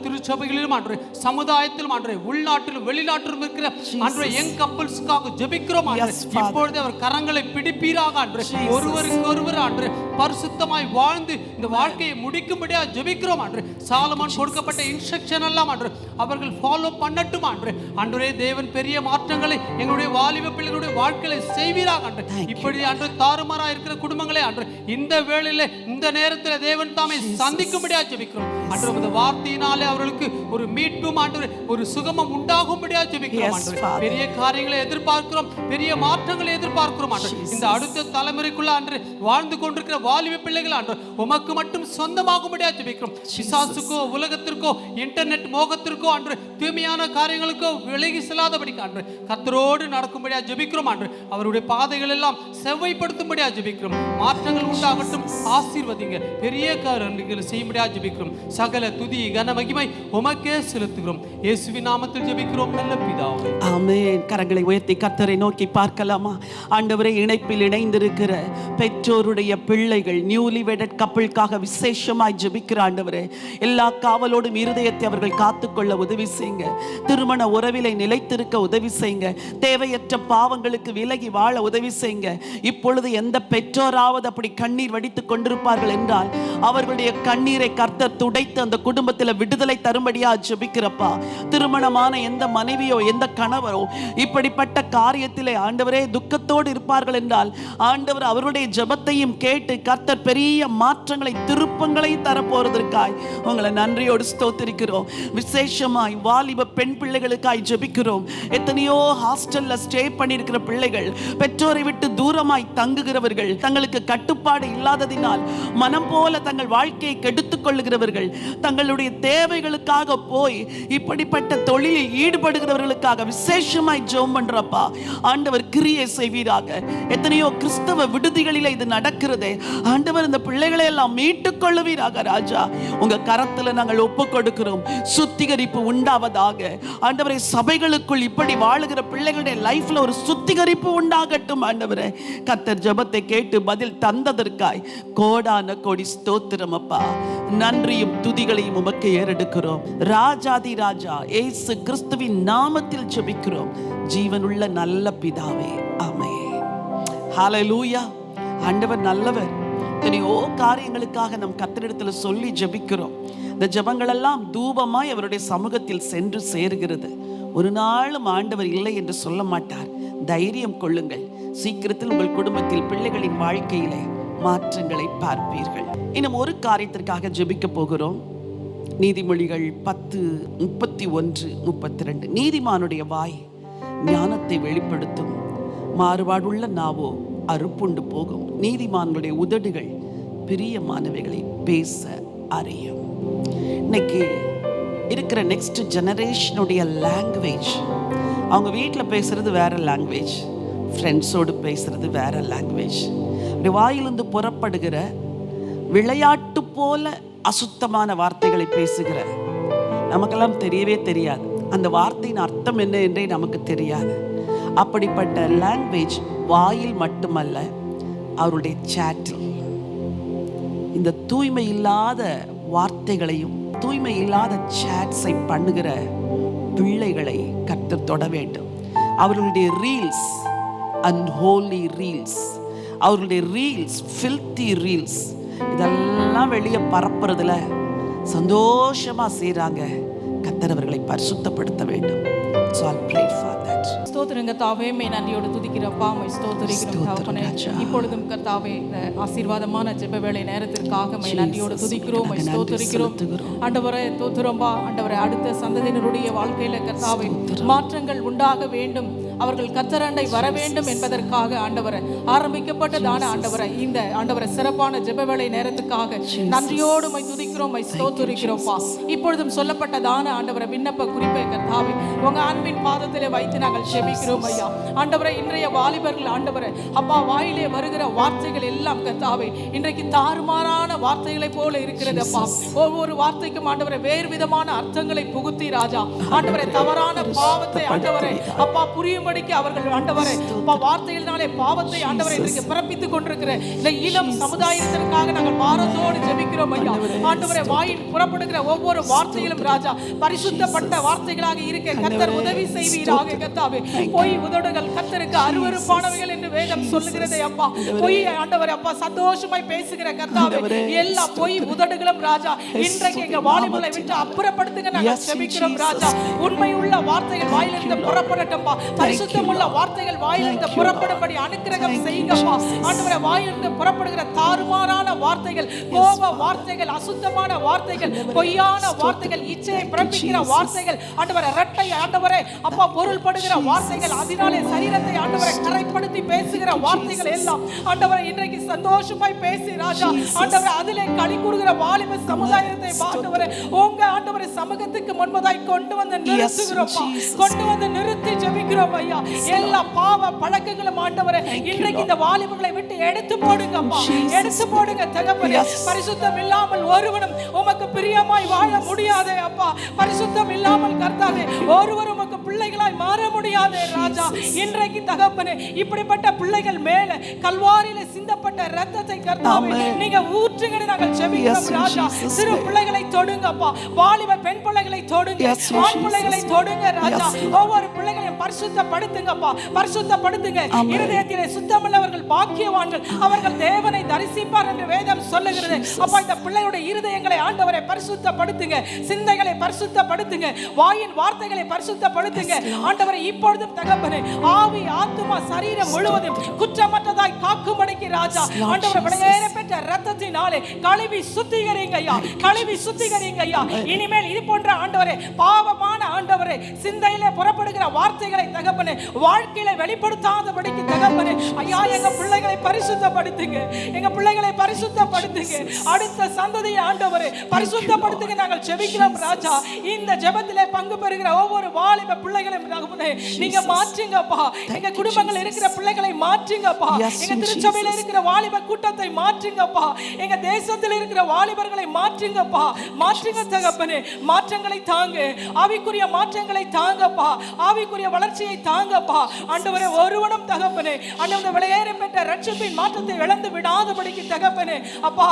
S7: திருச்சபைகளிலும் ஆண்டவரே, சமுதாயத்திலும் ஆண்டவரே, உள்நாட்டிலும் வெளிநாட்டிலும் இருக்கிற ஆண்டவரே யங் கப்பல்ஸ்க்காக ஜெபிக்கிறோம் ஆண்டவரே. இப்பொழுது அவர் கரங்களை பிடிப்பீராக ஆண்டவரே. ஒருவருக்கு ஒருவர் ஆண்டவரே பரிசுத்தமாய் வாழ்ந்து இந்த வாழ்க்கையை முடிக்கும்படியா ஜெபிக்கிறோம் ஆண்டவரே. சாலமோன் கொடுக்கப்பட்ட இன்ஸ்ட்ரக்ஷன் எல்லாம் ஆண்டவரே அவர்கள் ஃபாலோ பண்ணட்டும் ஆண்டவரே. தேவன் பெரிய மாற்றங்களை எங்களுடைய வாலிப பிள்ளைகளுடைய வாழ்க்கையை செய்வீராக ஆண்டவரே. இப்படி ஆண்டவரே தாறுமாறா இருக்கிற குடும்பங்களை ஆண்டவரே இந்த வேளையில இந்த நேரத்தில் தேவன் தாமே சந்திக்கும்படியா ஜெபிக்கிறோம் ஆண்டவரே. இந்த வார்த்தையினாலே அவர்களுக்கு ஒரு மீட்பும் ஆண்டவரே ஒரு சுகமும் உண்டாகும்படியா ஜெபிக்கிறோம் ஆண்டவரே. பெரிய காரியங்களை எதிர்பார்க்கிறோம், பெரிய மாற்றங்களை எதிர்பார்க்கிறோம் ஆண்டவரே. இந்த அடுத்த தலைமுறைக்குள்ள ஆண்டவரே வாழ்ந்து கொண்டிருக்கிற வாலிப பிள்ளைகள் ஆண்டவரே உமக்கு மட்டும் சொந்தமாகும்படியா ஜெபிக்கிறோம். பிசாசுக்கோ உலகத்திற்கோ இன்டர்நெட் மோகத்திற்கோ ஆண்டவரே தீமையான காரியங்களுக்கோ விலகி செல்லாதபடிக்கு ஆண்டவரே கர்த்தரோடு நடக்கும்படியா ஜெபிக்கிறோம் ஆண்டவரே. அவருடைய பாதைகள் எல்லாம் செவ்வைப்படுத்தும்படியா ஜெபிக்கிறோம். மாற்றங்கள் உண்டாகட்டும், ஆசீர்வதிங்க, பெரிய காரியங்களை செய்யும்படியா ஜெபிக்கிறோம். சகல துதி கன மகிமை உமக்கே செலுத்துகிறோம். இயேசுவின் நாமத்தில் ஜெபிக்கிறோம் நல்ல பிதாவே,
S1: ஆமென். கரங்களை உயர்த்தி கர்த்தரை நோக்கி பார்க்கலாமா? ஆண்டவரே, இணைப்பில் இணைந்திருக்கிற பெற்றோருடைய பிள்ளைகள் நியூலி வெடட் கப்பலுக்காக விசேஷமாய் ஜெபிக்கிற ஆண்டவரே, எல்லா காவலோடும் இருதயத்தை அவர்கள் காத்துக்கொள்ள உதவி செய்யுங்க. திருமண உறவிலை நிலைத்திருக்க உதவி செய்யுங்க. தேவையற்ற பாவங்களுக்கு விலகி வாழ உதவி செய்யுங்க. இப்பொழுது எந்த பெற்றோராவது அப்படி கண்ணீர் வடித்துக் கொண்டிருப்பார்கள் என்றால் அவர்களுடைய கண்ணீரை கர்த்தர் துடைத்து அந்த குடும்பத்தில் விடுதலை தரும்படியா ஜெபிக்கிறப்பா. திருமணமான எந்த மனைவியோ எந்த கணவரோ இப்படிப்பட்ட காரியத்திலே ஆண்டவரே துக்கத்தோடு இருப்பார்கள் என்றால் ஆண்டவர் அவருடைய ஜெபத்தையும் கேட்டு கர்த்தர் பெரிய மாற்றங்களை திருப்பங்களை தரப்போறதற்காய் உங்களை நன்றியோடு ஸ்தோத்திரிக்கிறோம். விசேஷமாய் வாலிப பெண் பிள்ளைகளுக்காய் ஜெபிக்கிறோம். எத்தனையோ ஹாஸ்டல்ல ஸ்டே பண்ணியிருக்கிற பிள்ளைகள், பெற்றோரை விட்டு தூரமாய் தங்குகிறவர்கள், தங்களுக்கு கட்டுப்பாடு இல்லாததினால் மனம் போல தங்கள் வாழ்க்கையை கெடுத்துக் கொள்ளுகிறவர்கள், தங்களுடைய தேவைகளுக்காக போய் இப்படிப்பட்ட தொழிலில் ஈடுபடுகிறவர்களுக்காக விசேஷமாய் ஜெபம் பண்றப்பா. ஆண்டவர் கிரியை செய்வீராக. எத்தனையோ கிறிஸ்தவ விடுதிகளில் இது நடக்கிறதே, ஆண்டவர் இந்த பிள்ளைகளை எல்லாம் மீட்டுக் கொள்ளுவீராக ராஜா. உங்க கரத்துல நாங்கள் ஒப்பு கொடுக்கிறோம். சுத்திகரிப்பு உண்டாவதாக ஆண்டவரை. சபைகளுக்குள் இப்படி வாழுகிற பிள்ளைகளுடைய லைஃப்ல ஒரு சுத்திகரிப்பு உண்டாகட்டும் ஆண்டவரே. கர்த்தர் ஜெபத்தை கேட்டு பதில் தந்ததற்காய் கோடான கோடி ஸ்தோத்திரம் அப்பா. நன்றியும் துதிகளையும் உமக்கு ஏறெடுக்கிறோம். ராஜாதி ராஜா இயேசு கிறிஸ்துவின் நாமத்தில் ஜெபிக்கிறோம் ஜீவனுள்ள நல்ல பிதாவே, ஆமென். ஹalleluya. ஆண்டவர் நல்லவர். எத்தனையோ காரியங்களுக்காக நம் கர்த்தரிடத்துல சொல்லி ஜெபிக்கிறோம். இந்த ஜெபங்கள் எல்லாம் தூபமாய் அவருடைய சமூகத்தில் சென்று சேருகிறது. ஒரு நாளும் ஆண்டவர் இல்லை என்று சொல்ல மாட்டார். தைரியம் கொள்ளுங்கள். சீக்கிரத்தில் உங்கள் குடும்பத்தில், பிள்ளைகளின் வாழ்க்கையிலே மாற்றங்களை பார்ப்பீர்கள். இன்னும் ஒரு காரியத்திற்காக ஜெபிக்க போகிறோம். நீதிமொழிகள் 10:31-32. நீதிமானுடைய வாய் ஞானத்தை வெளிப்படுத்தும், மாறுபாடுள்ள நாவோ அறுப்புண்டு போகும். நீதிமான்களுடைய உதடுகள் பிரியமானவைகளை பேச அறியும். இன்னைக்கு இருக்கிற நெக்ஸ்ட் ஜெனரேஷனுடைய லாங்குவேஜ், அவங்க வீட்டில் பேசுறது வேற லாங்குவேஜ், ஃப்ரெண்ட்ஸோடு பேசுறது வேற லாங்குவேஜ். அப்படி வாயிலிருந்து புறப்படுகிற விளையாட்டு போல அசுத்தமான வார்த்தைகளை பேசுகிற நமக்கெல்லாம் தெரியவே தெரியாது. அந்த வார்த்தையின் அர்த்தம் என்ன என்றே நமக்கு தெரியாது. அப்படிப்பட்ட லாங்குவேஜ் வாயில் மட்டுமல்ல, அவருடைய சாட்டில் இந்த தூய்மை இல்லாத வார்த்தைகளையும் தூய்மை இல்லாத சாட்ஸை பண்ணுகிற பிள்ளைகளை கர்த்தர் தொட வேண்டும். அவர்களுடைய ரீல்ஸ் அன்ஹோலி ரீல்ஸ், அவர்களுடைய ரீல்ஸ் ஃபில்தி ரீல்ஸ், இதெல்லாம் வெளியே பரப்புறதுல சந்தோஷமா செய்றாங்க. கர்த்தர் அவர்களை பரிசுத்தப்படுத்த வேண்டும். So I'll pray for that.
S3: ஸ்தோத்திரங்க தாவே, மே நன்றியோடு துதிக்கிறப்பா, மை ஸ்தோத்திரிக்கிறோம் தகப்பனே. இப்பொழுதும் கர்த்தாவே இந்த ஆசீர்வாதமான ஜெப வேளை நேரத்திற்காக மை நன்றியோடு துதிக்கிறோம், மை ஸ்தோத்திரிக்கிறோம். ஆண்டவரே தோத்திரம்பா, ஆண்டவரே அடுத்த சந்ததியினருடைய வாழ்க்கையில கர்த்தாவே மாற்றங்கள் உண்டாக வேண்டும், அவர்கள் கர்த்தரண்டை வர வேண்டும் என்பதற்காக ஆண்டவரை ஆரம்பிக்கப்பட்டதான ஆண்டவரை இந்த ஆண்டவரை சிறப்பான ஜெப வேளை நேரத்துக்காக நன்றியோடு மை துதிக்கிறோம், மை ஸ்தோத்திரிக்கிறோம்ப்பா. இப்பொழுதும் சொல்லப்பட்டதான ஆண்டவரை விண்ணப்ப குறிப்பை கர்த்தாவே உங்க அன்பின் பாதத்திலே வைத்து நாங்கள் ஜெபிக்கிறோம் ஐயா. ஆண்டவரை இன்றைய வாலிபர்கள் ஆண்டவரை அப்பா வாயிலே வருகிற வார்த்தைகள் எல்லாம் கர்த்தாவே இன்றைக்கு தாறுமாறான வார்த்தைகளை போல இருக்கிறது அப்பா. ஒவ்வொரு வார்த்தைக்கும் ஆண்டவரை வேறு விதமான அர்த்தங்களை புகுத்தி ராஜா ஆண்டவரை தவறான பாவத்தை ஆண்டவரை அப்பா புரியும்படிக்கு அவர்கள் ஆண்டவரை அப்பா வார்த்தைகளினாலே பாவத்தை ஆண்டவரை இன்றைக்கு பிறப்பித்துக் கொண்டிருக்கிற இந்த இளம் சமுதாயத்திற்காக நாங்கள் பாரத்தோடு ஜெபிக்கிறோம் ஐயா. ஆண்டவரை வாயில் புறப்படுகிற ஒவ்வொரு வார்த்தையிலும் ராஜா பரிசுத்தப்பட்ட வார்த்தைகளாக இருக்க கர்த்தர் உதவி செய்வீராக கர்த்தாவே. பொய் உதடுகள் கர்த்தருக்கு அருவருப்பானவைகள் என்று வேதம் சொல்லுகிறதே அப்பா. பொய் ஆண்டவரே அப்பா சந்தோஷமாய் பேசுகிற கர்த்தாவே எல்லா பொய் உதடுகளும் ராஜா இன்றைக்கு எங்க வாலிபர்களை விட்டு அப்புறப்படுத்துங்க நாங்கள் ஜெபிக்கிறோம் ராஜா. உண்மையுள்ள வார்த்தைகள் வாயிலிருந்து புறப்படட்டும்பா, பரிசுத்தமுள்ள வார்த்தைகள் வாயிலிருந்து புறப்படும்படி அனுக்கிரகம் செய்யுங்கப்பா. ஆண்டவரே வாயிலிருந்து புறப்படுகிற தாறுமாறான வார்த்தைகள், கோப வார்த்தைகள், அசுத்தமான வார்த்தைகள், பொய்யான வார்த்தைகள், இச்சையை பிறப்பிக்கிற வார்த்தைகள், ஆண்டவரே இரட்டை ஆண்டவரே அப்பா பொருள்படுகிற வார்த்தைகள், அதனாலே சரீரத்தை ஆண்டவரை கரைப்படுத்தி பேசுகிற வார்த்தைகள் எல்லாம் ஆண்டவரை இன்றைக்கு சந்தோஷமாய் பேசி ராஜா ஆண்டவரை அதிலே களி கூறுகிற வாலிப சமுதாயத்தை ஆண்டவரை உங்க ஆண்டவரை சமூகத்துக்கு முன்பதாய் கொண்டு வந்து நிறுத்துகிறோம்ப்பா, கொண்டு வந்து நிறுத்தி ஜெபிக்கிறோம் ஐயா. எல்லா பாவ பழக்கங்களும் ஆண்டவரை இன்றைக்கு இந்த வாலிபர்களை விட்டு எடுத்து போடுங்கப்பா, எடுத்து போடுங்க தகப்பனே. பரிசுத்தம் இல்லாமல் ஒருவனும் உமக்கு பிரியமாய் வாழ முடியாதே அப்பா. பரிசுத்தம் இல்லாமல் கர்த்தாவே ஒருவர் உமக்கு பிள்ளைகளாய் மாற முடியாதே ராஜா. இன்றைக்கு தகப்பனே இப்படிப்பட்ட பிள்ளைகள் மேல கல்வாரியில சிந்தப்பட்ட இரத்தத்தை கர்த்தாவே நீங்க ஊற்றுங்கன்னு நாங்கள் ஜெபிக்கிறோம் ராஜா. சிறு பிள்ளைகளை தொடுங்கப்பா, வாலிப பெண் பிள்ளைகளை தொடுங்க, ஆண் பிள்ளைகளை தொடுங்க ராஜா. ஒவ்வொரு பிள்ளைகளையும் பரிசுத்தப்படுத்துங்கப்பா, பரிசுத்தப்படுத்துங்க. இருதயத்திலே சுத்தமுள்ளவர்கள் பாக்கியவான்கள், அவர்கள் தேவனை தரிசிப்பார் என்று வேதம் சொல்லுகிறது. அப்பா இந்த பிள்ளைகளுடைய இருதயங்களை ஆண்டவரை பரிசுத்தப்படுத்துங்க, சிந்தைகளை பரிசுத்தப்படுத்துங்க, வாயின் வார்த்தைகளை பரிசுத்தப்படுத்துங்க ஆண்டவரை. இப்பொழுதும் தகப்பனே ஆவி ஆத்துமா சரீரம் முழுவதும் குற்றமற்றதாய் காக்கும்படிக்கு ராஜா ஆண்டவரை விலையேற பெற்ற இரத்தத்தினாலே கழுவி சுத்திகரிங்க ஐயா, கழுவி சுத்திகரிங்க ஐயா. இனிமேல் இது போன்ற ஆண்டவரே பாவமான ஆண்டவரே சிந்தையிலே புறப்படுகிற வார்த்தைகளை தகப்பனே வாழ்க்கையில வெளிப்படுத்தாதபடிக்கு தகப்பனே ஐயா எங்க பிள்ளைகளை பரிசுத்தப்படுத்துங்க, எங்க பிள்ளைகளை பரிசுத்தப்படுத்துங்க. அடுத்த சந்ததியை ஆண்டவரே பரிசுத்தப்படுத்துங்க நாங்கள் ஜெபிக்கிறோம் ராஜா. இந்த ஜெபத்திலே பங்கு பெறுகிற ஒவ்வொரு வாலிப பிள்ளைகளையும் தகப்பனே நீங்க மாற்றுங்கப்பா. எங்க குடும்பங்கள் இருக்கிற பிள்ளைகளை மாற்றுங்கப்பா, எங்க திருச்சபையில இருக்கிற வாலிப கூட்டத்தை மாற்றுங்கப்பா, எங்க தேசத்தில் இருக்கிற வாலிபர்களை மாற்றுங்கப்பா, மாற்றுங்க தகப்பனே. மாற்றங்களை தாங்க, ஆவிக்குரிய மாற்ற
S8: மாற்றங்களை தாங்கப்பா, ஆவிக்குரிய வளர்ச்சியை தாங்கப்பா. ஆண்டவரே, ஒருவனும் தகப்பனே ஆண்டவரே விலையேற பெற்ற ரட்சிப்பின் மாற்றத்தை இழந்து விடாதபடிக்கு தகப்பனே அப்பா,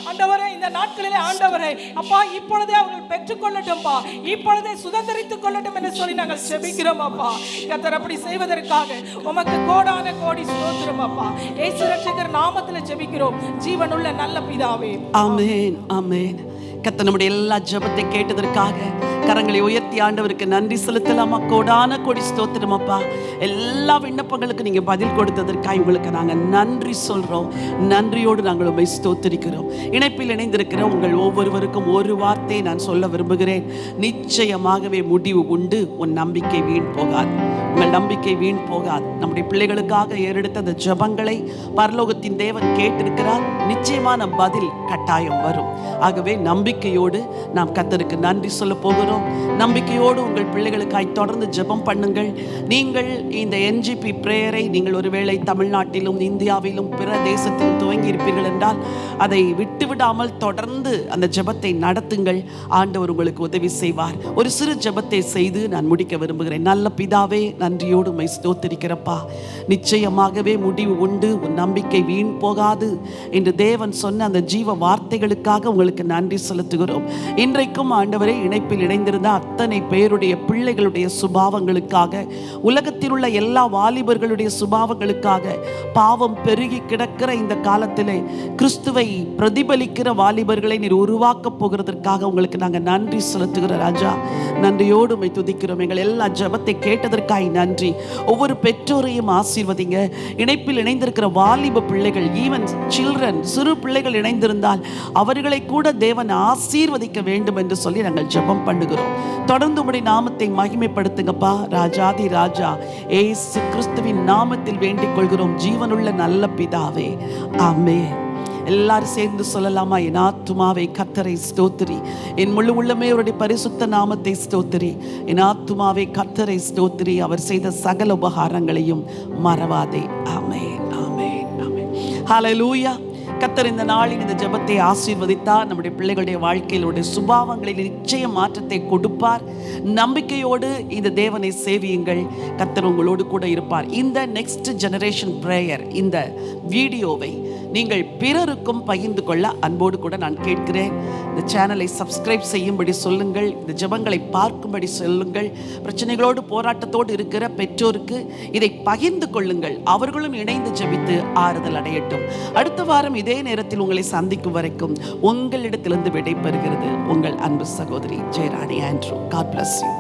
S8: ஆண்டவரே இந்த நாட்களிலே ஆண்டவரே அப்பா, இப்பொழுதே அவர்கள் பெற்றுக்கொள்ளட்டும்பா, இப்பொழுதே சுதந்திரித்துக் கொள்ளட்டும் என்று சொல்லி நாங்கள் செபிக்கிறோம் அப்பா. கர்த்தர் அப்படி செய்வதற்காக உமக்கு கோடான கோடி ஸ்தோத்திரம் அப்பா. இயேசு ரட்சகர் நாமத்தில் ஜெபிக்கிறோம் ஜீவனுள்ள நல்ல பிதாவே.
S1: ஆமென், ஆமென். கர்த்தர் நம்முடைய எல்லா ஜெபத்தை கேட்டதற்காக கரங்களை உயர்த்தி ஆண்டவருக்கு நன்றி செலுத்தலாமா? கோடான கோடி ஸ்தோத்திரம் அப்பா. எல்லா விண்ணப்பங்களுக்கு நீங்க பதில் கொடுத்ததற்காக உங்களுக்கு நாங்க நன்றி சொல்றோம். நன்றியோடு நாங்கள் உண்மை ஸ்தோத்திரிக்கிறோம். இணைப்பில் இணைந்திருக்கிற உங்கள் ஒவ்வொருவருக்கும் ஒரு வார்த்தை நான் சொல்ல விரும்புகிறேன். நிச்சயமாகவே முடிவு உண்டு. உன் நம்பிக்கை வீண் போகாது. உங்கள் நம்பிக்கை வீண் போகாது. நம்முடைய பிள்ளைகளுக்காக ஏறெடுத்த அந்த ஜெபங்களை பரலோகத்தின் தேவன் கேட்டிருக்கிறார். நிச்சயமான பதில் கட்டாயம் வரும். ஆகவே நம்பிக்கையோடு நாம் கர்த்தருக்கு நன்றி சொல்ல போகிறோம். நம்பிக்கையோடு உங்கள் பிள்ளைகளுக்காய் தொடர்ந்து ஜெபம் பண்ணுங்கள். நீங்கள் இந்த NGP பிரேயரை நீங்கள் ஒருவேளை தமிழ்நாட்டிலும் இந்தியாவிலும் பிற தேசத்திலும் துவங்கி இருப்பீர்கள் என்றால் அதை விட்டுவிடாமல் தொடர்ந்து அந்த ஜெபத்தை நடத்துங்கள். ஆண்டவர் உங்களுக்கு உதவி செய்வார். ஒரு சிறு ஜெபத்தை செய்து நான் முடிக்க விரும்புகிறேன். நல்ல பிதாவே, நன்றியோடு உம்மை ஸ்தோத்திரிக்கிறப்பா. நிச்சயமாகவே முடிவு உண்டு. உன் நம்பிக்கை வீண் போகாது என்று தேவன் சொன்ன அந்த ஜீவ வார்த்தைகளுக்காக உங்களுக்கு நன்றி செலுத்துகிறோம். இன்றைக்கும் ஆண்டவரே, இணைப்பில் இணைந்திருந்த அத்தனை பேருடைய பிள்ளைகளுடைய சுபாவங்களுக்காக, உலகத்தில் உள்ள எல்லா வாலிபர்களுடைய சுபாவங்களுக்காக, பாவம் பெருகி கிடக்கிற இந்த காலத்திலே கிறிஸ்துவை பிரதிபலிக்கிற வாலிபர்களை நீர் உருவாக்கப் போகிறதற்காக உங்களுக்கு நாங்கள் நன்றி செலுத்துகிற ராஜா. நன்றியோடு உம்மை துதிக்கிறோம். எங்கள் எல்லா ஜெபத்தை கேட்டதற்காக நன்றி. ஒவ்வொரு பெற்றோரையும் ஆசீர்வதிங்க. இணைப்பில் இணைந்திருக்கிற வாலிப பிள்ளைகள், ஈவன் சில்ட்ரன், சிறு பிள்ளைகள் இணைந்திருந்தால் அவர்களை கூட தேவன் ஆசீர்வதிக்க வேண்டும் என்று சொல்லி நாங்கள் ஜெபம் பண்ணுகிறோம். தொடர்ந்து உம்முடைய நாமத்தை மகிமைப்படுத்துங்கப்பா. ராஜாதி ராஜா இயேசு கிறிஸ்துவின் நாமத்தில் வேண்டிக் கொள்கிறோம் ஜீவனுள்ள நல்ல பிதாவே, ஆமென். எல்லாரும் சேர்ந்து சொல்லலாமா? என் ஆத்துமாவை கர்த்தரை ஸ்தோத்திரி, என் முழு உள்ளமே அவருடைய பரிசுத்த நாமத்தை ஸ்தோத்திரி. என் ஆத்துமாவை கர்த்தரை ஸ்தோத்திரி, அவர் செய்த சகல உபகாரங்களையும் மறவாதே. ஆமென், ஆமென், ஆமென். ஹல்லேலூயா. கர்த்தர் இந்த நாளில் இந்த ஜெபத்தை ஆசீர்வதித்தார். நம்முடைய பிள்ளைகளுடைய வாழ்க்கையிலுடைய சுபாவங்களில் நிச்சய மாற்றத்தை கொடுப்பார். நம்பிக்கையோடு இந்த தேவனை சேவியுங்கள். கர்த்தர் உங்களோடு கூட இருப்பார். இந்த நெக்ஸ்ட் ஜெனரேஷன் பிரேயர் இந்த வீடியோவை நீங்கள் பிறருக்கும் பகிர்ந்து கொள்ள அன்போடு கூட நான் கேட்கிறேன். இந்த சேனலை சப்ஸ்கிரைப் செய்யும்படி சொல்லுங்கள். இந்த ஜெபங்களை பார்க்கும்படி சொல்லுங்கள். பிரச்சனைகளோடு போராட்டத்தோடு இருக்கிற பெற்றோருக்கு இதை பகிர்ந்து கொள்ளுங்கள். அவர்களும் இணைந்து ஜெபித்து ஆறுதல் அடையட்டும். அடுத்த வாரம் இதே நேரத்தில் உங்களை சந்திக்கும் வரைக்கும் உங்களிடத்திலிருந்து விடைபெறுகிறது உங்கள் அன்பு சகோதரி Jayarani Andrew. God bless you.